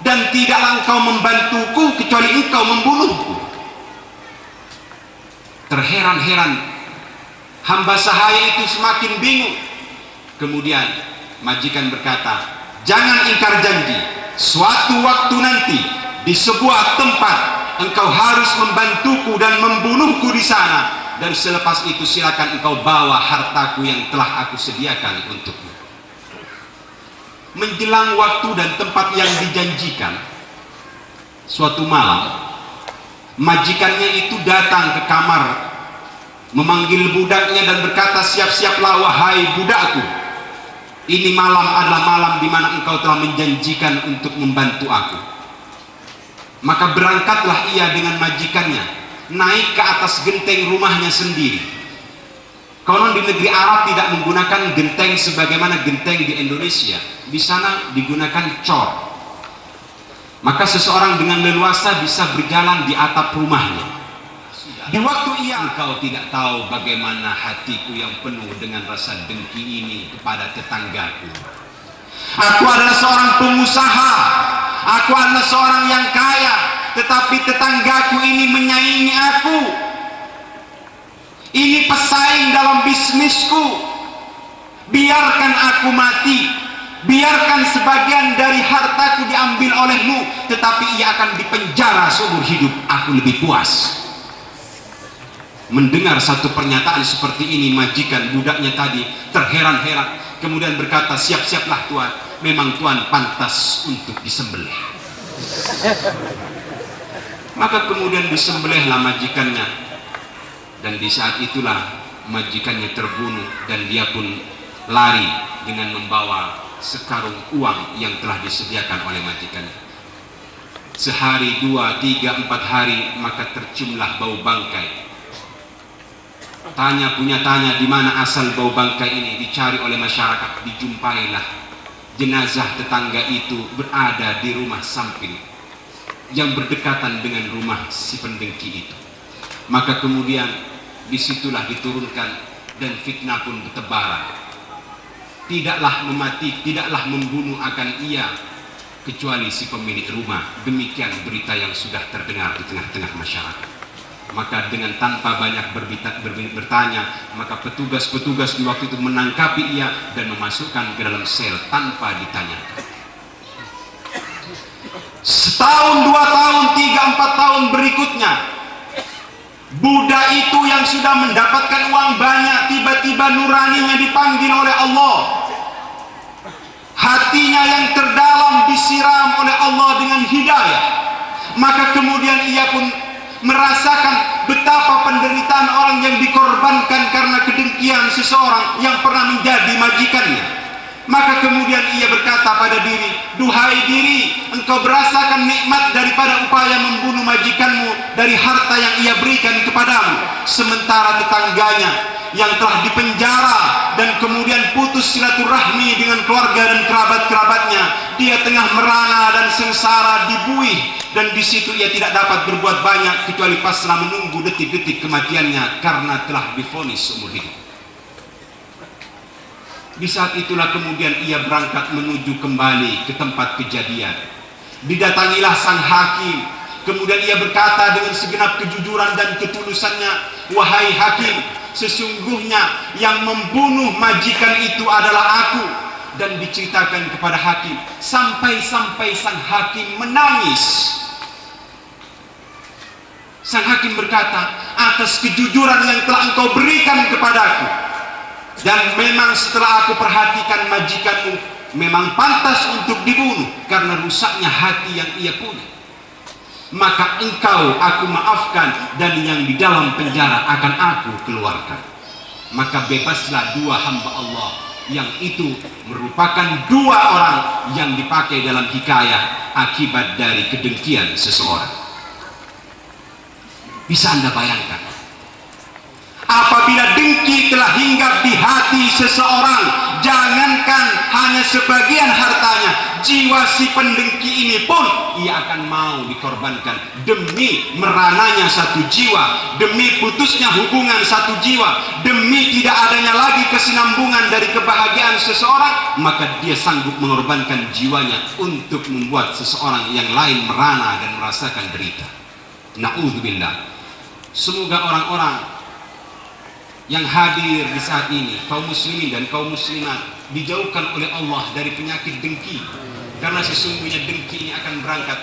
dan tidaklah engkau membantuku kecuali engkau membunuhku. Terheran-heran hamba sahaya itu semakin bingung. Kemudian majikan berkata, jangan ingkar janji, suatu waktu nanti di sebuah tempat engkau harus membantuku dan membunuhku di sana, dan selepas itu silakan engkau bawa hartaku yang telah aku sediakan untukmu. Menjelang waktu dan tempat yang dijanjikan, suatu malam majikannya itu datang ke kamar, memanggil budaknya dan berkata, siap-siaplah wahai budakku, ini malam adalah malam di mana engkau telah menjanjikan untuk membantu aku. Maka berangkatlah ia dengan majikannya, naik ke atas genteng rumahnya sendiri. Konon di negeri Arab tidak menggunakan genteng sebagaimana genteng di Indonesia. Di sana digunakan cor. Maka seseorang dengan leluasa bisa berjalan di atap rumahnya. Di waktu ia, engkau tidak tahu bagaimana hatiku yang penuh dengan rasa dengki ini kepada tetanggaku. Aku adalah seorang pengusaha, aku adalah seorang yang kaya, tetapi tetanggaku ini menyaingi aku. Ini pesaing dalam bisnisku. Biarkan aku mati, biarkan sebagian dari hartaku diambil olehmu, tetapi ia akan dipenjara seumur hidup. Aku lebih puas. Mendengar satu pernyataan seperti ini, majikan budaknya tadi terheran-heran, kemudian berkata, siap-siaplah Tuan, memang Tuan pantas untuk disembelih. Maka kemudian disembelihlah majikannya. Dan di saat itulah majikannya terbunuh, dan dia pun lari dengan membawa sekarung uang yang telah disediakan oleh majikannya. Sehari, 2, 3, 4 hari, maka terciumlah bau bangkai. Tanya di mana asal bau bangkai ini, dicari oleh masyarakat, dijumpailah jenazah tetangga itu berada di rumah samping yang berdekatan dengan rumah si pendengki itu. Maka kemudian disitulah diturunkan, dan fitnah pun bertebaran. Tidaklah membunuh akan ia kecuali si pemilik rumah. Demikian berita yang sudah terdengar di tengah-tengah masyarakat. Maka dengan tanpa banyak bertanya, maka petugas-petugas di waktu itu menangkapi ia dan memasukkan ke dalam sel tanpa ditanyakan. Setahun, 2 tahun, 3, 4 tahun berikutnya, budak itu yang sudah mendapatkan uang banyak, tiba-tiba nuraninya dipanggil oleh Allah. Hatinya yang terdalam disiram oleh Allah dengan hidayah. Maka kemudian ia pun merasakan betapa penderitaan orang yang dikorbankan karena kedengkian seseorang yang pernah menjadi majikannya. Maka kemudian ia berkata pada diri, duhai diri, engkau berasakan nikmat daripada upaya membunuh majikanmu dari harta yang ia berikan kepadamu, sementara tetangganya yang telah dipenjara dan kemudian putus silaturahmi dengan keluarga dan kerabat-kerabatnya, dia tengah merana dan sengsara dibuih, dan di situ ia tidak dapat berbuat banyak kecuali pasrah menunggu detik-detik kematiannya karena telah divonis seumur hidup. Di saat itulah kemudian ia berangkat menuju kembali ke tempat kejadian. Didatangilah sang hakim. Kemudian ia berkata dengan segenap kejujuran dan ketulusannya, wahai hakim, sesungguhnya yang membunuh majikan itu adalah aku. Dan diceritakan kepada hakim, sampai-sampai sang hakim menangis. Sang hakim berkata, atas kejujuran yang telah engkau berikan kepadaku, dan memang setelah aku perhatikan majikanmu memang pantas untuk dibunuh karena rusaknya hati yang ia punya, maka engkau aku maafkan, dan yang di dalam penjara akan aku keluarkan. Maka bebaslah 2 hamba Allah yang itu merupakan dua orang yang dipakai dalam hikayah akibat dari kedengkian seseorang. Bisa Anda bayangkan, apabila dengki telah hinggap di hati seseorang, jangankan hanya sebagian hartanya, jiwa si pendengki ini pun ia akan mau dikorbankan demi merananya satu jiwa, demi putusnya hubungan satu jiwa, demi tidak adanya lagi kesinambungan dari kebahagiaan seseorang, maka dia sanggup mengorbankan jiwanya untuk membuat seseorang yang lain merana dan merasakan derita. Na'udzubillah. Semoga orang-orang yang hadir di saat ini, kaum muslimin dan kaum muslimat, dijauhkan oleh Allah dari penyakit dengki, karena sesungguhnya dengki ini akan berangkat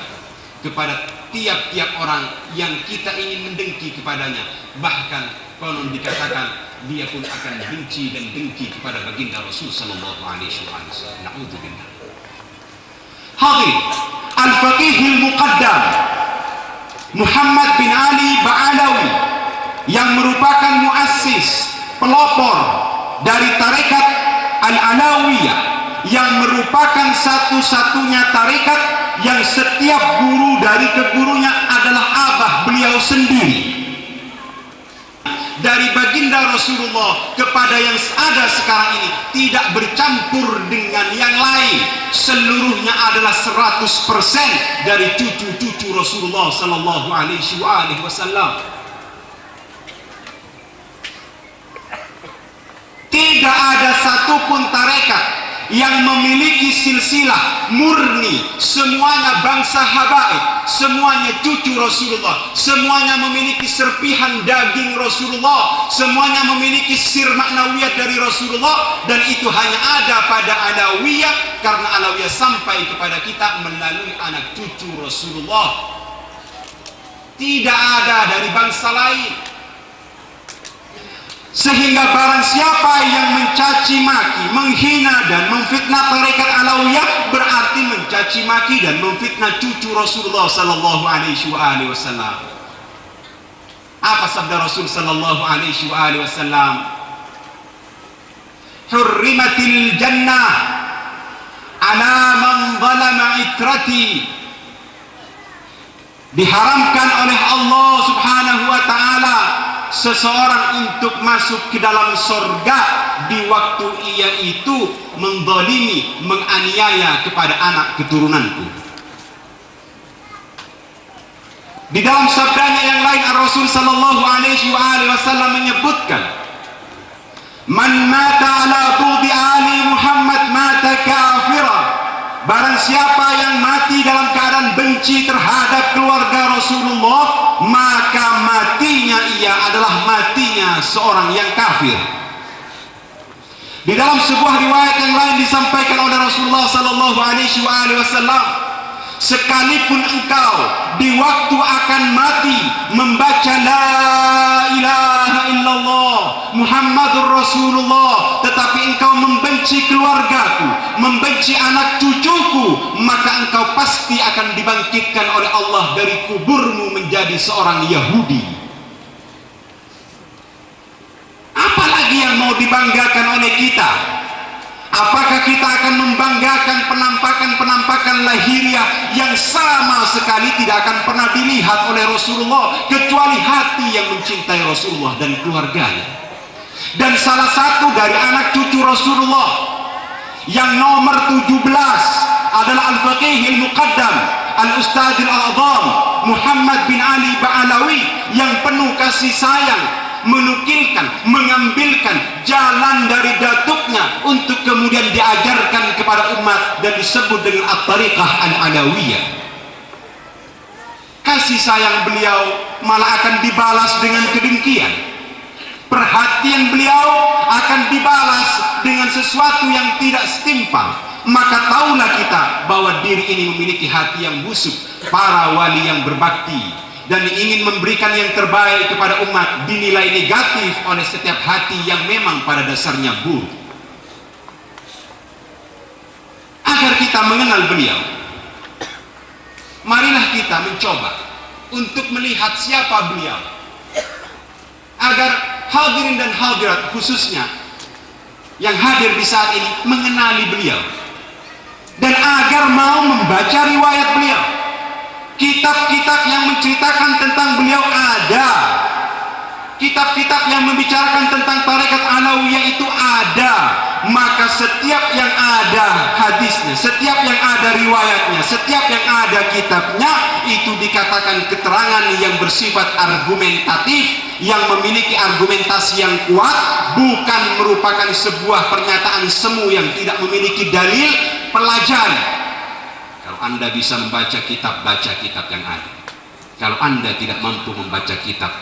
kepada tiap-tiap orang yang kita ingin mendengki kepadanya. Bahkan konon dikatakan dia pun akan benci dan dengki kepada baginda Rasul sallallahu alaihi wasallam. Na'udzubillah. Hadir Al-Faqihil Muqaddam Muhammad bin Ali Ba'alawi, yang merupakan muassis, pelopor dari tarekat Al-Alawiyah, yang merupakan satu-satunya tarekat yang setiap guru dari kegurunya adalah abah beliau sendiri. Dari baginda Rasulullah kepada yang ada sekarang ini tidak bercampur dengan yang lain, seluruhnya adalah 100% dari cucu-cucu Rasulullah sallallahu alaihi wasallam. Tidak ada satupun tarekat yang memiliki silsilah murni, semuanya bangsa habaib, semuanya cucu Rasulullah, semuanya memiliki serpihan daging Rasulullah, semuanya memiliki sir maknawiyat dari Rasulullah, dan itu hanya ada pada Alawiyah, karena Alawiyah sampai kepada kita melalui anak cucu Rasulullah. Tidak ada dari bangsa lain. Sehingga barang siapa yang mencaci maki, menghina dan memfitnah tarekat Alawiyah, berarti mencaci maki dan memfitnah cucu Rasulullah sallallahu alaihi wasallam. Apa sabda Rasul sallallahu alaihi wasallam? Hurrimatil jannah ala man zalama itrati. Diharamkan oleh Allah subhanahu wa ta'ala seseorang untuk masuk ke dalam surga di waktu ia itu menzalimi, menganiaya kepada anak keturunanku. Di dalam sabdanya yang lain, Rasul sallallahu alaihi wasallam menyebutkan, man mata ala bughdhi ali Muhammad mata kafira. Barang siapa yang mati dalam keadaan benci terhadap keluarga Rasulullah, maka matinya ia adalah matinya seorang yang kafir. Di dalam sebuah riwayat yang lain disampaikan oleh Rasulullah sallallahu alaihi wasallam, sekalipun engkau di waktu akan mati membaca la ilaha illallah Muhammadur Rasulullah, tetapi engkau membenci keluargaku, membenci anak cucuku, maka engkau pasti akan dibangkitkan oleh Allah dari kuburmu menjadi seorang Yahudi. Apalagi yang mau dibanggakan oleh kita? Apakah kita akan membanggakan penampakan-penampakan lahiriah yang sama sekali tidak akan pernah dilihat oleh Rasulullah, kecuali hati yang mencintai Rasulullah dan keluarganya? Dan salah satu dari anak cucu Rasulullah yang nomor 17 adalah Al-Faqihil Muqaddam Al-Ustadzil A'zam Muhammad bin Ali Ba'alawi, yang penuh kasih sayang menukilkan, mengambilkan jalan dari datuknya untuk kemudian diajarkan kepada umat dan disebut dengan At-Tariqah Al-Alawiyah. Kasih sayang beliau malah akan dibalas dengan kedengkian. Perhatian beliau akan dibalas dengan sesuatu yang tidak setimpal. Maka tahulah kita bahwa diri ini memiliki hati yang busuk. Para wali yang berbakti dan ingin memberikan yang terbaik kepada umat dinilai negatif oleh setiap hati yang memang pada dasarnya buruk. Agar kita mengenal beliau, marilah kita mencoba untuk melihat siapa beliau, agar hadirin dan hadirat khususnya yang hadir di saat ini mengenali beliau, dan agar mau membaca riwayat beliau. Kitab-kitab yang menceritakan tentang beliau ada, kitab-kitab yang membicarakan tentang tarekat Alawiyah itu ada. Maka setiap yang ada hadisnya, setiap yang ada riwayatnya, setiap yang ada kitabnya, itu dikatakan keterangan yang bersifat argumentatif, yang memiliki argumentasi yang kuat, bukan merupakan sebuah pernyataan semu yang tidak memiliki dalil. Pelajari. Kalau Anda bisa membaca kitab, baca kitab yang ada. Kalau Anda tidak mampu membaca kitab,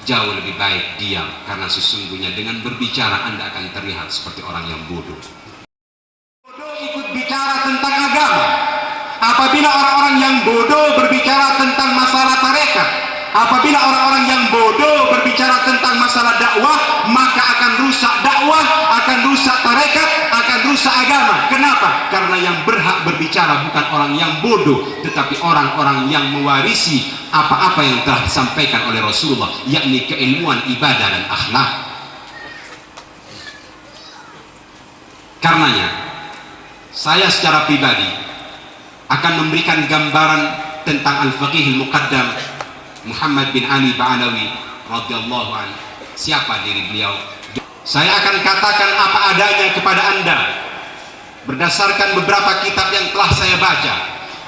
jauh lebih baik diam, karena sesungguhnya dengan berbicara Anda akan terlihat seperti orang yang bodoh. Bodoh ikut bicara tentang agama. Apabila orang-orang yang bodoh berbicara tentang masalah tarekat, apabila orang-orang yang bodoh berbicara tentang masalah dakwah, maka akan rusak dakwah, akan rusak tarekat, akan rusak agama. Kenapa? Karena yang berhak berbicara bukan orang yang bodoh, tetapi orang-orang yang mewarisi apa-apa yang telah disampaikan oleh Rasulullah, yakni keilmuan ibadah dan akhlak. Karenanya saya secara pribadi akan memberikan gambaran tentang Al-Faqih Al-Muqaddam Muhammad bin Ali Ba'alawi radhiyallahu anhu. Siapa diri beliau? Saya akan katakan apa adanya kepada Anda berdasarkan beberapa kitab yang telah saya baca,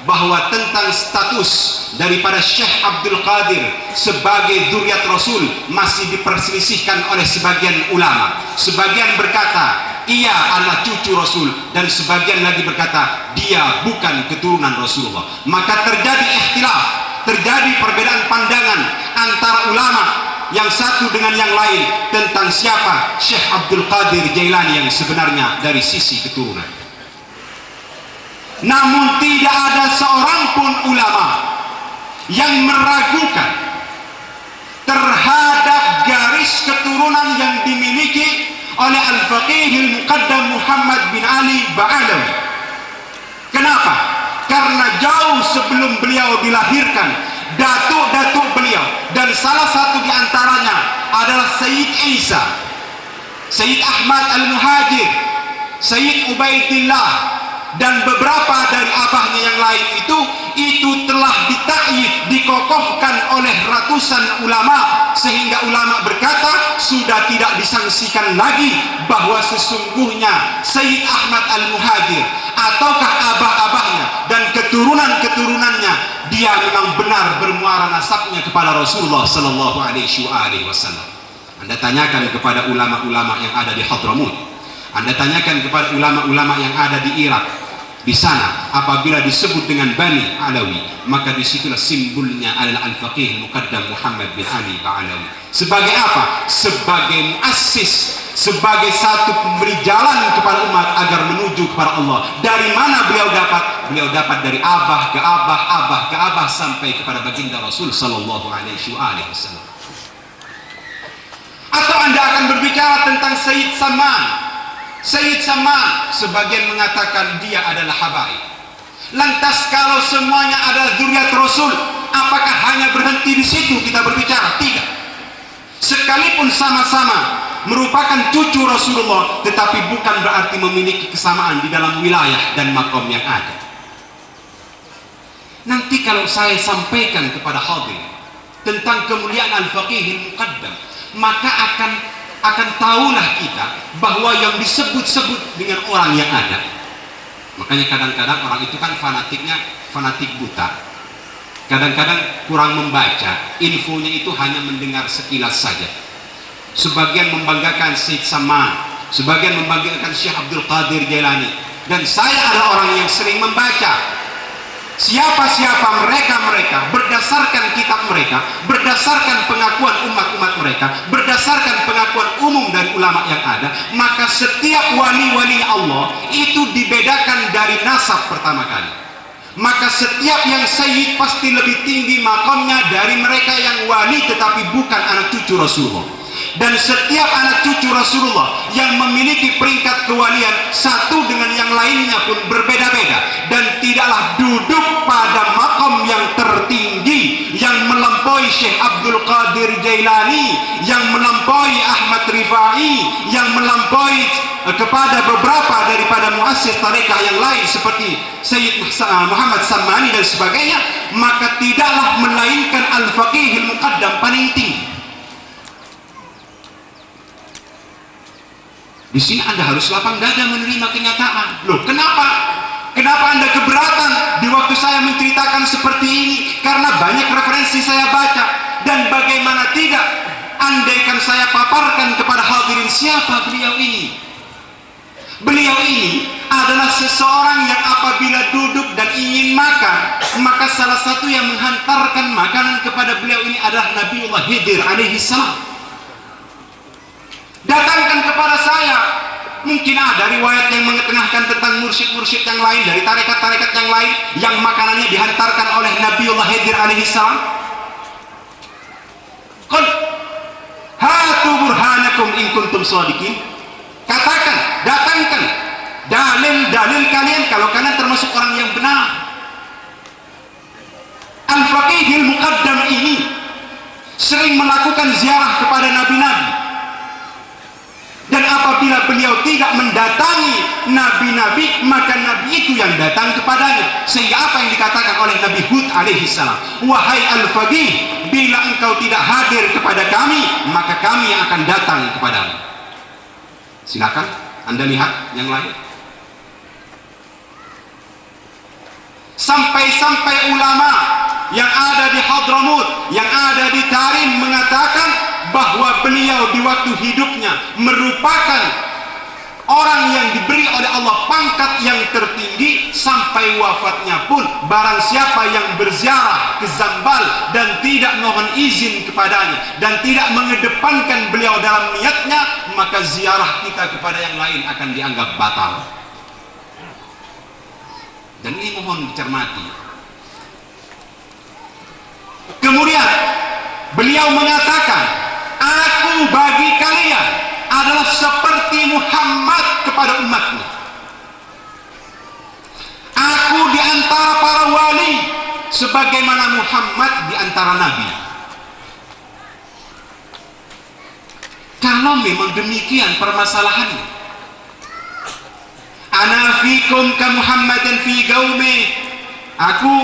bahwa tentang status daripada Syekh Abdul Qadir sebagai dzurriyyat Rasul masih diperselisihkan oleh sebagian ulama. Sebagian berkata ia adalah cucu Rasul, dan sebagian lagi berkata dia bukan keturunan Rasulullah. Maka terjadi ikhtilaf, terjadi perbedaan pandangan antara ulama yang satu dengan yang lain tentang siapa Syekh Abdul Qadir Jailani yang sebenarnya dari sisi keturunan. Namun tidak ada seorang pun ulama yang meragukan terhadap garis keturunan yang dimiliki oleh Al-Faqih Al-Muqaddam Muhammad bin Ali Ba'alawi. Kenapa? Karena jauh sebelum beliau dilahirkan, datuk-datuk beliau, dan salah satu di antaranya adalah Sayyid Isa, Sayyid Ahmad Al-Muhajir, Sayyid Ubaidillah, dan beberapa dari abahnya yang lain itu telah ditakyid, dikokohkan oleh ratusan ulama, sehingga ulama berkata sudah tidak disangsikan lagi bahwa sesungguhnya Sayyid Ahmad Al-Muhajir ataukah abah-abahnya dan keturunan-keturunannya dia memang benar bermuara nasabnya kepada Rasulullah sallallahu alaihi wasallam. Anda tanyakan kepada ulama-ulama yang ada di Hadramut, Anda tanyakan kepada ulama-ulama yang ada di Irak. Di sana apabila disebut dengan Bani Alawi, maka disitulah simbolnya adalah Al-Faqih Al-Muqaddam Muhammad bin Ali Ba'alawi. Sebagai apa? Sebagai muassis, sebagai satu pemberi jalan kepada umat agar menuju kepada Allah. Dari mana beliau dapat? Beliau dapat dari abah ke abah, abah ke abah, sampai kepada baginda Rasul sallallahu alaihi wasallam. Atau Anda akan berbicara tentang Sayyid Saman. Sayyid Saman, sebagian mengatakan dia adalah habaib. Lantas kalau semuanya adalah dzurriyyat Rasul, apakah hanya berhenti di situ kita berbicara? Tidak. Sekalipun sama-sama merupakan cucu Rasulullah, tetapi bukan berarti memiliki kesamaan di dalam wilayah dan makom yang ada. Nanti kalau saya sampaikan kepada hadirin tentang kemuliaan Al-Faqih Al-Muqaddam, maka akan tahulah kita bahwa yang disebut-sebut dengan orang yang ada. Makanya kadang-kadang orang itu kan fanatiknya fanatik buta, kadang-kadang kurang membaca, infonya itu hanya mendengar sekilas saja. Sebagian membanggakan Syekh Saman, sebagian membanggakan Syekh Abdul Qadir Jailani, dan saya adalah orang yang sering membaca siapa-siapa mereka berdasarkan kitab mereka, berdasarkan pengakuan umat-umat mereka, berdasarkan pengakuan umum dari ulama yang ada. Maka setiap wali-wali Allah itu dibedakan dari nasab pertama kali. Maka setiap yang sayyid pasti lebih tinggi makamnya dari mereka yang wali tetapi bukan anak cucu Rasulullah. Dan setiap anak cucu Rasulullah yang memiliki peringkat kewalian satu dengan yang lainnya pun berbeda-beda, dan tidaklah duduk pada makom yang tertinggi yang melampaui Syekh Abdul Qadir Jailani, yang melampaui Ahmad Rifai, yang melampaui kepada beberapa daripada muassis tarekat yang lain seperti Sayyid Muhammad Sammani dan sebagainya, maka tidaklah melainkan Al-Faqihil Muqaddam paling tinggi. Di sini Anda harus lapang dada menerima kenyataan. Loh, kenapa? Kenapa Anda keberatan di waktu saya menceritakan seperti ini? Karena banyak referensi saya baca. Dan bagaimana tidak, andaikan saya paparkan kepada hadirin siapa beliau ini. Beliau ini adalah seseorang yang apabila duduk dan ingin makan, maka salah satu yang menghantarkan makanan kepada beliau ini adalah Nabiullah Khidir alaihi salam. Datangkan kepada saya. Mungkin ada riwayat yang mengetengahkan tentang mursyid-mursyid yang lain dari tarekat-tarekat yang lain yang makanannya dihantarkan oleh Nabiullah Khidir alaihi salam. Qul hatu burhanakum in kuntum shadiqin. Katakan, datangkan dalil-dalil kalian kalau kalian termasuk orang yang benar. Al-Faqihil Muqaddam ini sering melakukan ziarah kepada nabi-nabi. Dan apabila beliau tidak mendatangi nabi-nabi, maka nabi itu yang datang kepadanya. Sehingga apa yang dikatakan oleh Nabi Hud alaihi salam, wahai Al-Faqih, bila engkau tidak hadir kepada kami, maka kami yang akan datang kepadamu. Silakan Anda lihat yang lain. Sampai-sampai ulama yang ada di Hadramut, yang ada di Tarim mengatakan bahwa beliau di waktu hidupnya merupakan orang yang diberi oleh Allah pangkat yang tertinggi. Sampai wafatnya pun barang siapa yang berziarah ke Zambal dan tidak mohon izin kepadanya dan tidak mengedepankan beliau dalam niatnya, maka ziarah kita kepada yang lain akan dianggap batal. Dan ini mohon dicermati. Kemudian beliau mengatakan, aku bagi kalian adalah seperti Muhammad kepada umatnya. Aku di antara para wali sebagaimana Muhammad di antara nabi. Kalau memang demikian permasalahannya, ana fikum ka Muhammadin fi qaumi, aku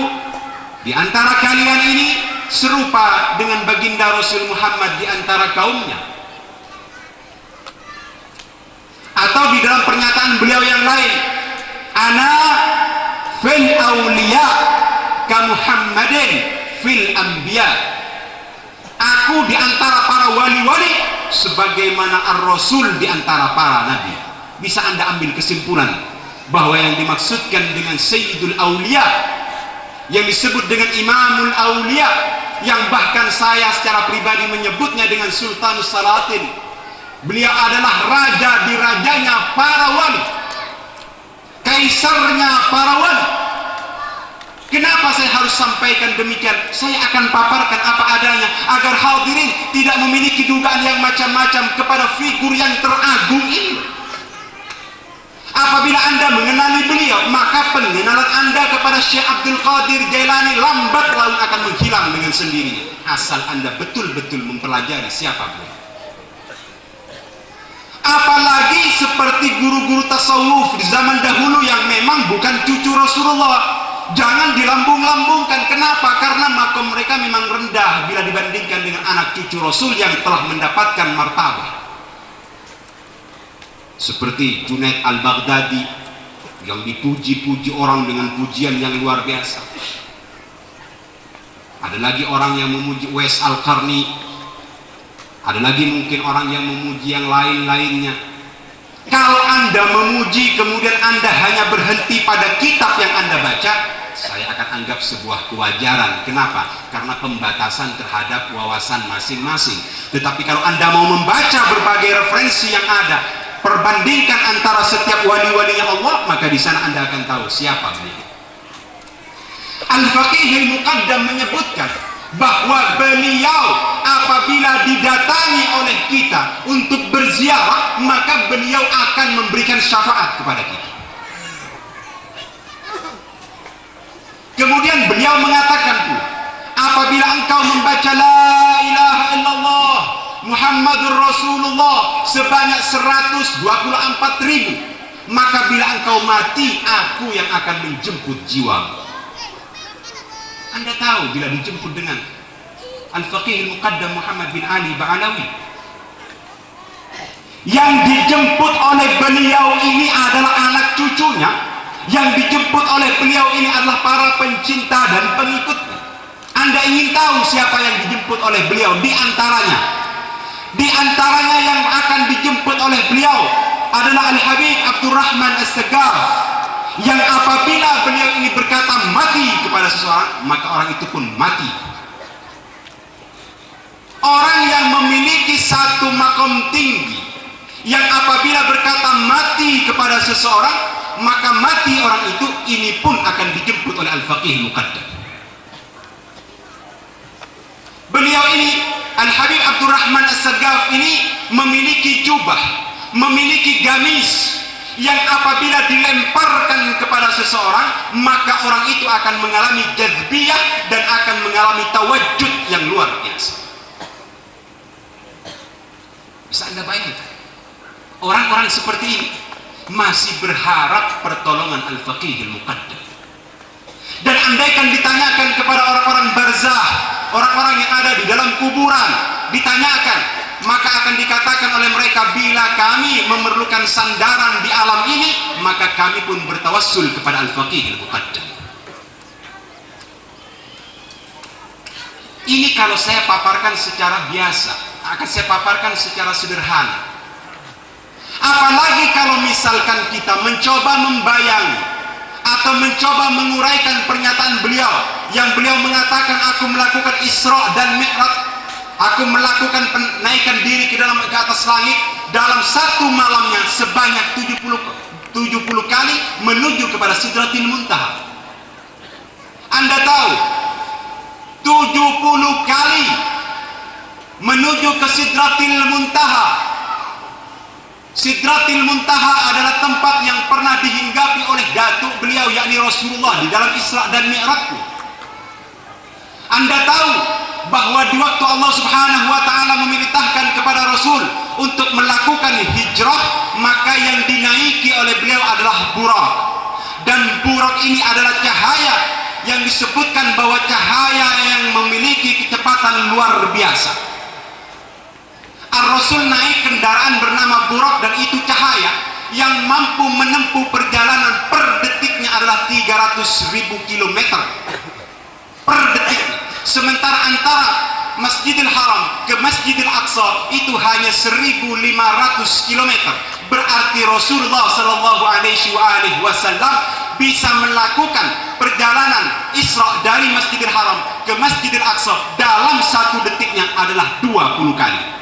di antara kalian ini serupa dengan baginda Rasul Muhammad di antara kaumnya. Atau di dalam pernyataan beliau yang lain, ana fil awliya ka Muhammadin fil anbiya, aku di antara para wali-wali sebagaimana ar-rasul di antara para nabi. Bisa Anda ambil kesimpulan bahwa yang dimaksudkan dengan Sayyidul Aulia, yang disebut dengan Imamul Aulia, yang bahkan saya secara pribadi menyebutnya dengan Sultanus Salatin, beliau adalah raja di rajanya para wali, kaisarnya para wali. Kenapa saya harus sampaikan demikian? Saya akan paparkan apa adanya agar hadirin tidak memiliki dugaan yang macam-macam kepada figur yang teragung ini. Apabila Anda mengenali beliau, maka pengenalan Anda kepada Syekh Abdul Qadir Jailani lambat laun akan menghilang dengan sendirinya, asal Anda betul-betul mempelajari siapa beliau. Apalagi seperti guru-guru tasawuf di zaman dahulu yang memang bukan cucu Rasulullah. Jangan dilambung-lambungkan. Kenapa? Karena makom mereka memang rendah bila dibandingkan dengan anak cucu Rasul yang telah mendapatkan martabat. Seperti Junaid al-Baghdadi yang dipuji-puji orang dengan pujian yang luar biasa. Ada lagi orang yang memuji Uwais al-Qarni. Ada lagi mungkin orang yang memuji yang lain-lainnya. Kalau Anda memuji kemudian Anda hanya berhenti pada kitab yang Anda baca, saya akan anggap sebuah kewajaran. Kenapa? Karena pembatasan terhadap wawasan masing-masing. Tetapi kalau Anda mau membaca berbagai referensi yang ada, perbandingkan antara setiap wali-walinya Allah, maka di sana Anda akan tahu siapa beliau. Al-Faqihil Muqaddam menyebutkan bahwa beliau apabila didatangi oleh kita untuk berziarah, maka beliau akan memberikan syafaat kepada kita. Kemudian beliau mengatakan pula, apabila engkau membaca la ilaha illallah Muhammadur Rasulullah sebanyak 124.000, maka bila engkau mati, aku yang akan menjemput jiwamu. Anda tahu bila dijemput dengan Al-Faqih Al-Muqaddam Muhammad bin Ali Ba'alawi, yang dijemput oleh beliau ini adalah anak cucunya, yang dijemput oleh beliau ini adalah para pencinta dan pengikutnya. Anda ingin tahu siapa yang dijemput oleh beliau? Di antaranya yang akan dijemput oleh beliau adalah Al-Habib Abdurrahman As-Sagaf, yang apabila beliau ini berkata mati kepada seseorang, maka orang itu pun mati. Orang yang memiliki satu makom tinggi, yang apabila berkata mati kepada seseorang, maka mati orang itu, ini pun akan dijemput oleh Al-Faqih Muqaddam. Beliau ini, Al-Habib Abdurrahman As-Sagaf ini memiliki jubah, memiliki gamis, yang apabila dilemparkan kepada seseorang, maka orang itu akan mengalami jazbiyah dan akan mengalami tawajjud yang luar biasa. Bisa Anda bayangkan? Orang-orang seperti ini masih berharap pertolongan Al-Faqih Al-Muqaddam. Dan andaikan ditanyakan kepada orang-orang barzah, orang-orang yang ada di dalam kuburan, ditanyakan, maka akan dikatakan oleh mereka, bila kami memerlukan sandaran di alam ini, maka kami pun bertawassul kepada Al-Faqih Al-Muqaddam. Ini kalau saya paparkan secara biasa, akan saya paparkan secara sederhana. Apalagi kalau misalkan kita mencoba membayangi atau mencoba menguraikan pernyataan beliau, yang beliau mengatakan, aku melakukan Isra dan Mi'raj, aku melakukan penaikan diri ke atas langit dalam satu malamnya sebanyak 70 kali menuju kepada Sidratil Muntaha. Anda tahu 70 kali menuju ke Sidratil Muntaha. Sidratil Muntaha adalah tempat yang pernah dihinggapi oleh datuk beliau, yakni Rasulullah, di dalam Isra dan Mi'rajnya. Anda tahu bahwa di waktu Allah Subhanahu wa ta'ala memerintahkan kepada Rasul untuk melakukan hijrah, maka yang dinaiki oleh beliau adalah Burak. Dan Burak ini adalah cahaya yang disebutkan bahwa cahaya yang memiliki kecepatan luar biasa. Ar-Rasul naik kendaraan bernama Burak, dan itu cahaya yang mampu menempuh perjalanan per detiknya adalah 300.000 km per detiknya. Sementara antara Masjidil Haram ke Masjidil Aqsa itu hanya 1.500 km. Berarti Rasulullah Sallallahu Alaihi Wasallam bisa melakukan perjalanan Isra dari Masjidil Haram ke Masjidil Aqsa dalam satu detiknya adalah 20 kali.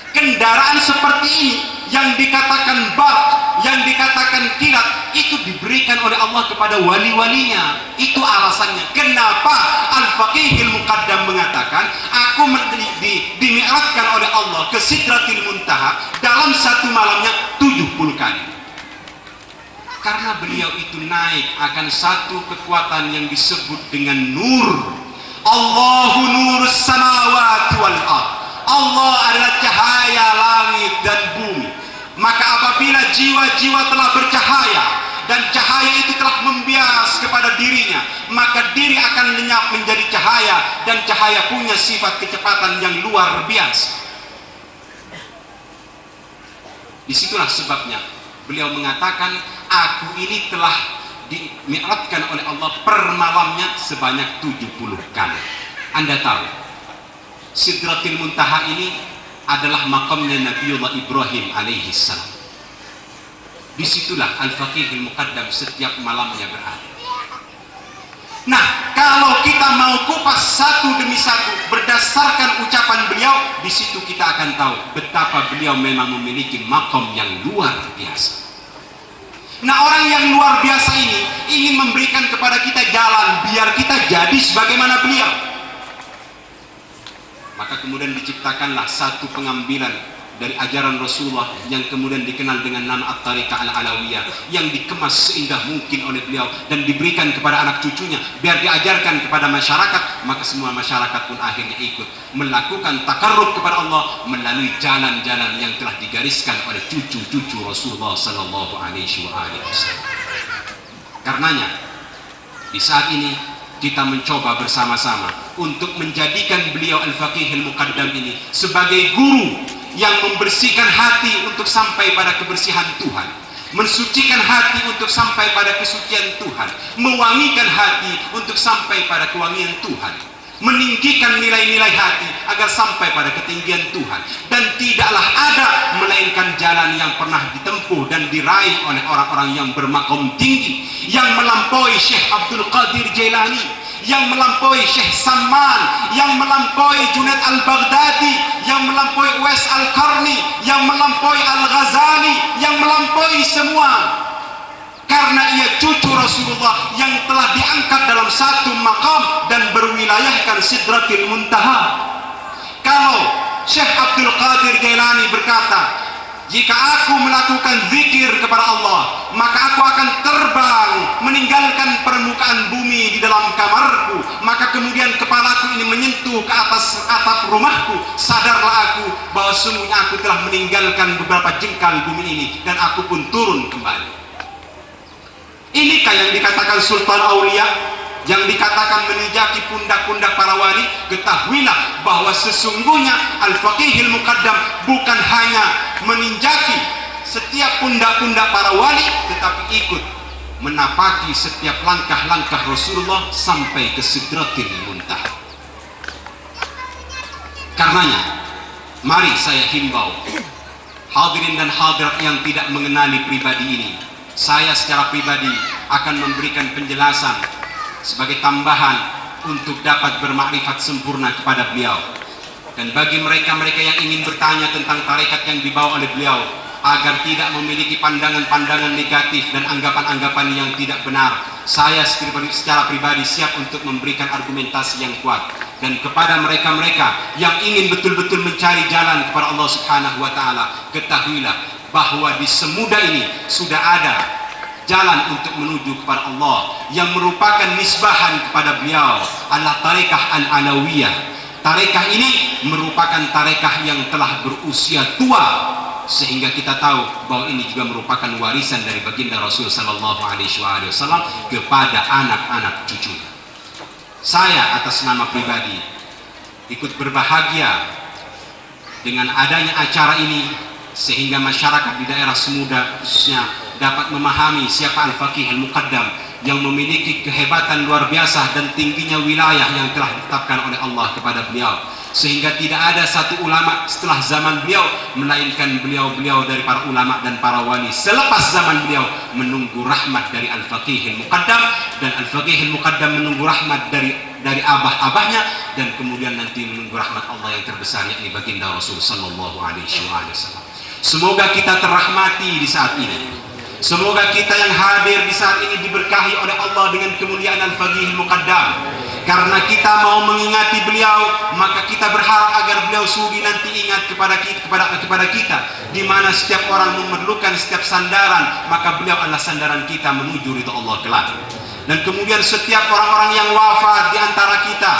Kendaraan seperti ini yang dikatakan bar, yang dikatakan kilat, itu diberikan oleh Allah kepada wali-walinya. Itu alasannya kenapa Al-Faqih Al-Muqaddam mengatakan, aku dimi'rajkan oleh Allah ke Sidratil Muntaha dalam satu malamnya 70 kali. Karena beliau itu naik akan satu kekuatan yang disebut dengan nur. Allahu nurus samawati wal ardh. Allah adalah cahaya langit dan bumi. Maka apabila jiwa-jiwa telah bercahaya dan cahaya itu telah membias kepada dirinya, maka diri akan lenyap menjadi cahaya, dan cahaya punya sifat kecepatan yang luar biasa. Disitulah sebabnya beliau mengatakan, aku ini telah dimi'rajkan oleh Allah per malamnya sebanyak 70 kali. Anda tahu, Sidratil Muntaha ini adalah makamnya Nabiullah Ibrahim alaihi salam. Disitulah Al-Faqih Al-Muqaddam setiap malamnya berada. Nah, kalau kita mau kupas satu demi satu berdasarkan ucapan beliau, di situ kita akan tahu betapa beliau memang memiliki makam yang luar biasa. Nah, orang yang luar biasa ini ingin memberikan kepada kita jalan biar kita jadi sebagaimana beliau. Maka kemudian diciptakanlah satu pengambilan dari ajaran Rasulullah yang kemudian dikenal dengan nama At-Tariqah Al-Alawiyah, yang dikemas seindah mungkin oleh beliau dan diberikan kepada anak cucunya biar diajarkan kepada masyarakat. Maka semua masyarakat pun akhirnya ikut melakukan takarrub kepada Allah melalui jalan-jalan yang telah digariskan oleh cucu-cucu Rasulullah sallallahu alaihi wasallam. Karenanya di saat ini kita mencoba bersama-sama untuk menjadikan beliau Al-Faqih Al-Muqaddam ini sebagai guru yang membersihkan hati untuk sampai pada kebersihan Tuhan, mensucikan hati untuk sampai pada kesucian Tuhan, mewangikan hati untuk sampai pada kewangian Tuhan, meninggikan nilai-nilai hati agar sampai pada ketinggian Tuhan. Dan tidaklah ada melainkan jalan yang pernah ditempuh dan diraih oleh orang-orang yang bermakom tinggi, yang melampaui Syekh Abdul Qadir Jailani, yang melampaui Syekh Samman, yang melampaui Junaid Al-Baghdadi, yang melampaui Uwais Al-Qarni, yang melampaui Al-Ghazali, yang melampaui semua. Karena ia cucu Rasulullah yang telah diangkat dalam satu maqam dan berwilayahkan Sidratil Muntaha. Kalau Syekh Abdul Qadir Jailani berkata, jika aku melakukan zikir kepada Allah, maka aku akan terbang meninggalkan permukaan bumi di dalam kamarku, maka kemudian kepalaku ini menyentuh ke atas atap rumahku, sadarlah aku bahwa sungguhnya aku telah meninggalkan beberapa jengkal bumi ini dan aku pun turun kembali. Inikah yang dikatakan Sultan Aulia, yang dikatakan menijaki pundak-pundak para wali? Ketahuilah bahwa sesungguhnya Al-Faqih Al-Muqaddam bukan hanya meninjaki setiap pundak-pundak para wali, tetapi ikut menapaki setiap langkah-langkah Rasulullah sampai ke Sidratil Muntaha. Karenanya mari saya himbau hadirin dan hadirat yang tidak mengenali pribadi ini, saya secara pribadi akan memberikan penjelasan sebagai tambahan untuk dapat bermakrifat sempurna kepada beliau. Dan bagi mereka-mereka yang ingin bertanya tentang tarekat yang dibawa oleh beliau, agar tidak memiliki pandangan-pandangan negatif dan anggapan-anggapan yang tidak benar, saya secara pribadi siap untuk memberikan argumentasi yang kuat. Dan kepada mereka-mereka yang ingin betul-betul mencari jalan kepada Allah Subhanahu wa Ta'ala, ketahuilah bahwa di semudah ini sudah ada jalan untuk menuju kepada Allah yang merupakan nisbahan kepada beliau, adalah Tariqah Al-Alawiyah. Tariqah ini merupakan tariqah yang telah berusia tua, sehingga kita tahu bahwa ini juga merupakan warisan dari baginda Rasul sallallahu alaihi wasallam kepada anak-anak cucunya. Saya atas nama pribadi ikut berbahagia dengan adanya acara ini, sehingga masyarakat di daerah Semuda khususnya dapat memahami siapa Al-Faqih Al-Muqaddam yang memiliki kehebatan luar biasa dan tingginya wilayah yang telah ditetapkan oleh Allah kepada beliau, sehingga tidak ada satu ulama setelah zaman beliau melainkan beliau-beliau dari para ulama dan para wali selepas zaman beliau menunggu rahmat dari Al-Faqih Al-Muqaddam, dan Al-Faqih Al-Muqaddam menunggu rahmat dari abah-abahnya, dan kemudian nanti menunggu rahmat Allah yang terbesar, yakni baginda Rasul sallallahu alaihi wasallam. Semoga kita terrahmati di saat ini. Semoga kita yang hadir di saat ini diberkahi oleh Allah dengan kemuliaan Al-Faqih Al-Muqaddam. Karena kita mau mengingati beliau, maka kita berharap agar beliau sudi nanti ingat kepada kita, di mana setiap orang memerlukan setiap sandaran, maka beliau adalah sandaran kita menuju ridha Allah kelak. Dan kemudian setiap orang-orang yang wafat di antara kita,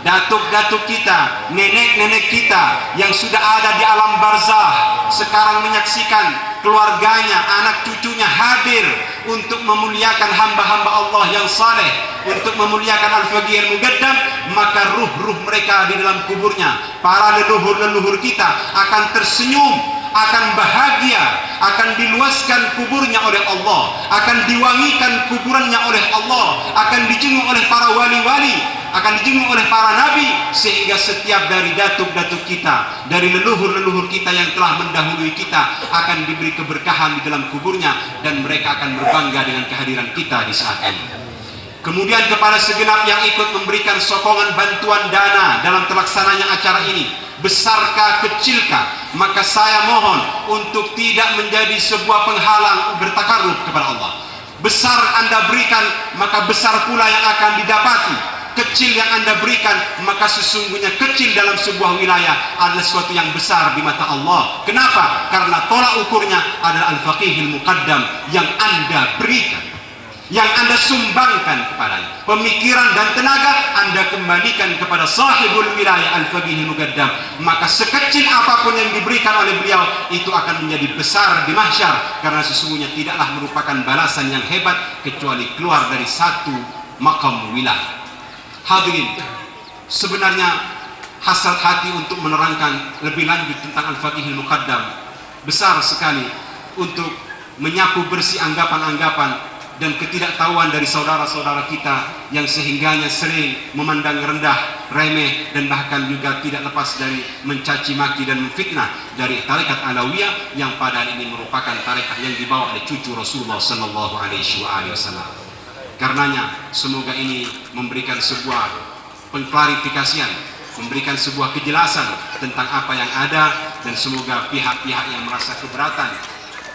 datuk-datuk kita, nenek-nenek kita yang sudah ada di alam barzah, sekarang menyaksikan keluarganya, anak cucunya hadir untuk memuliakan hamba-hamba Allah yang saleh, untuk memuliakan Al-Faqih Al-Muqaddam, maka ruh-ruh mereka di dalam kuburnya, para leluhur-leluhur kita akan tersenyum, akan bahagia, akan diluaskan kuburnya oleh Allah, akan diwangikan kuburannya oleh Allah, akan dijenguk oleh para wali-wali, akan dijenguk oleh para nabi, sehingga setiap dari datuk-datuk kita, dari leluhur-leluhur kita yang telah mendahului kita akan diberi keberkahan di dalam kuburnya, dan mereka akan berbangga dengan kehadiran kita di saat ini. Kemudian kepada segenap yang ikut memberikan sokongan bantuan dana dalam terlaksananya acara ini, besarkah kecilkah, maka saya mohon untuk tidak menjadi sebuah penghalang bertakarrub kepada Allah. Besar Anda berikan, maka besar pula yang akan didapati. kecil yang Anda berikan, maka sesungguhnya kecil dalam sebuah wilayah adalah sesuatu yang besar di mata Allah. Kenapa? Karena tolak ukurnya adalah al-faqihil muqaddam yang Anda berikan, yang Anda sumbangkan kepadanya. Pemikiran dan tenaga Anda kembalikan kepada sahibul wilayah al-faqihil muqaddam. Maka sekecil apapun yang diberikan oleh beliau, itu akan menjadi besar di mahsyar, karena sesungguhnya tidaklah merupakan balasan yang hebat kecuali keluar dari satu maqam wilayah. Hadirin, sebenarnya hasrat hati untuk menerangkan lebih lanjut tentang al-faqihil muqaddam besar sekali, untuk menyapu bersih anggapan-anggapan dan ketidaktahuan dari saudara-saudara kita yang sehingganya sering memandang rendah, remeh, dan bahkan juga tidak lepas dari mencaci maki dan memfitnah dari tarekat Alawiyah yang pada hari ini merupakan tarekat yang dibawa oleh cucu Rasulullah sallallahu alaihi wasallam. Karenanya semoga ini memberikan sebuah pengklarifikasian, memberikan sebuah kejelasan tentang apa yang ada, dan semoga pihak-pihak yang merasa keberatan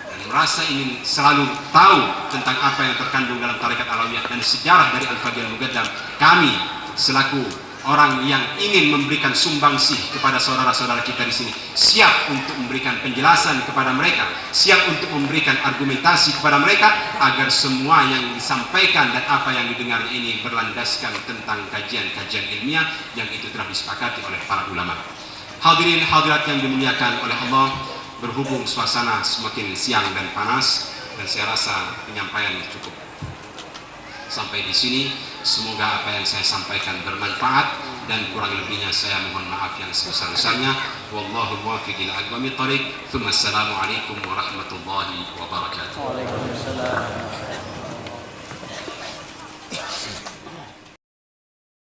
dan merasa ingin selalu tahu tentang apa yang terkandung dalam tarekat Alawiyah dan sejarah dari Al-Faqihil Muqaddam, kami selaku orang yang ingin memberikan sumbangsih kepada saudara-saudara kita di sini siap untuk memberikan penjelasan kepada mereka, siap untuk memberikan argumentasi kepada mereka, agar semua yang disampaikan dan apa yang didengarnya ini berlandaskan tentang kajian-kajian ilmiah yang itu telah disepakati oleh para ulama. Hadirin hadirat yang dimuliakan oleh Allah, berhubung suasana semakin siang dan panas, dan saya rasa penyampaian cukup sampai di sini. Semoga apa yang saya sampaikan bermanfaat, dan kurang lebihnya saya mohon maaf yang sebesar-besarnya. Wallahu muwaffiq ila aqwamit thariq. Assalamualaikum warahmatullahi wabarakatuh. Waalaikumsalam.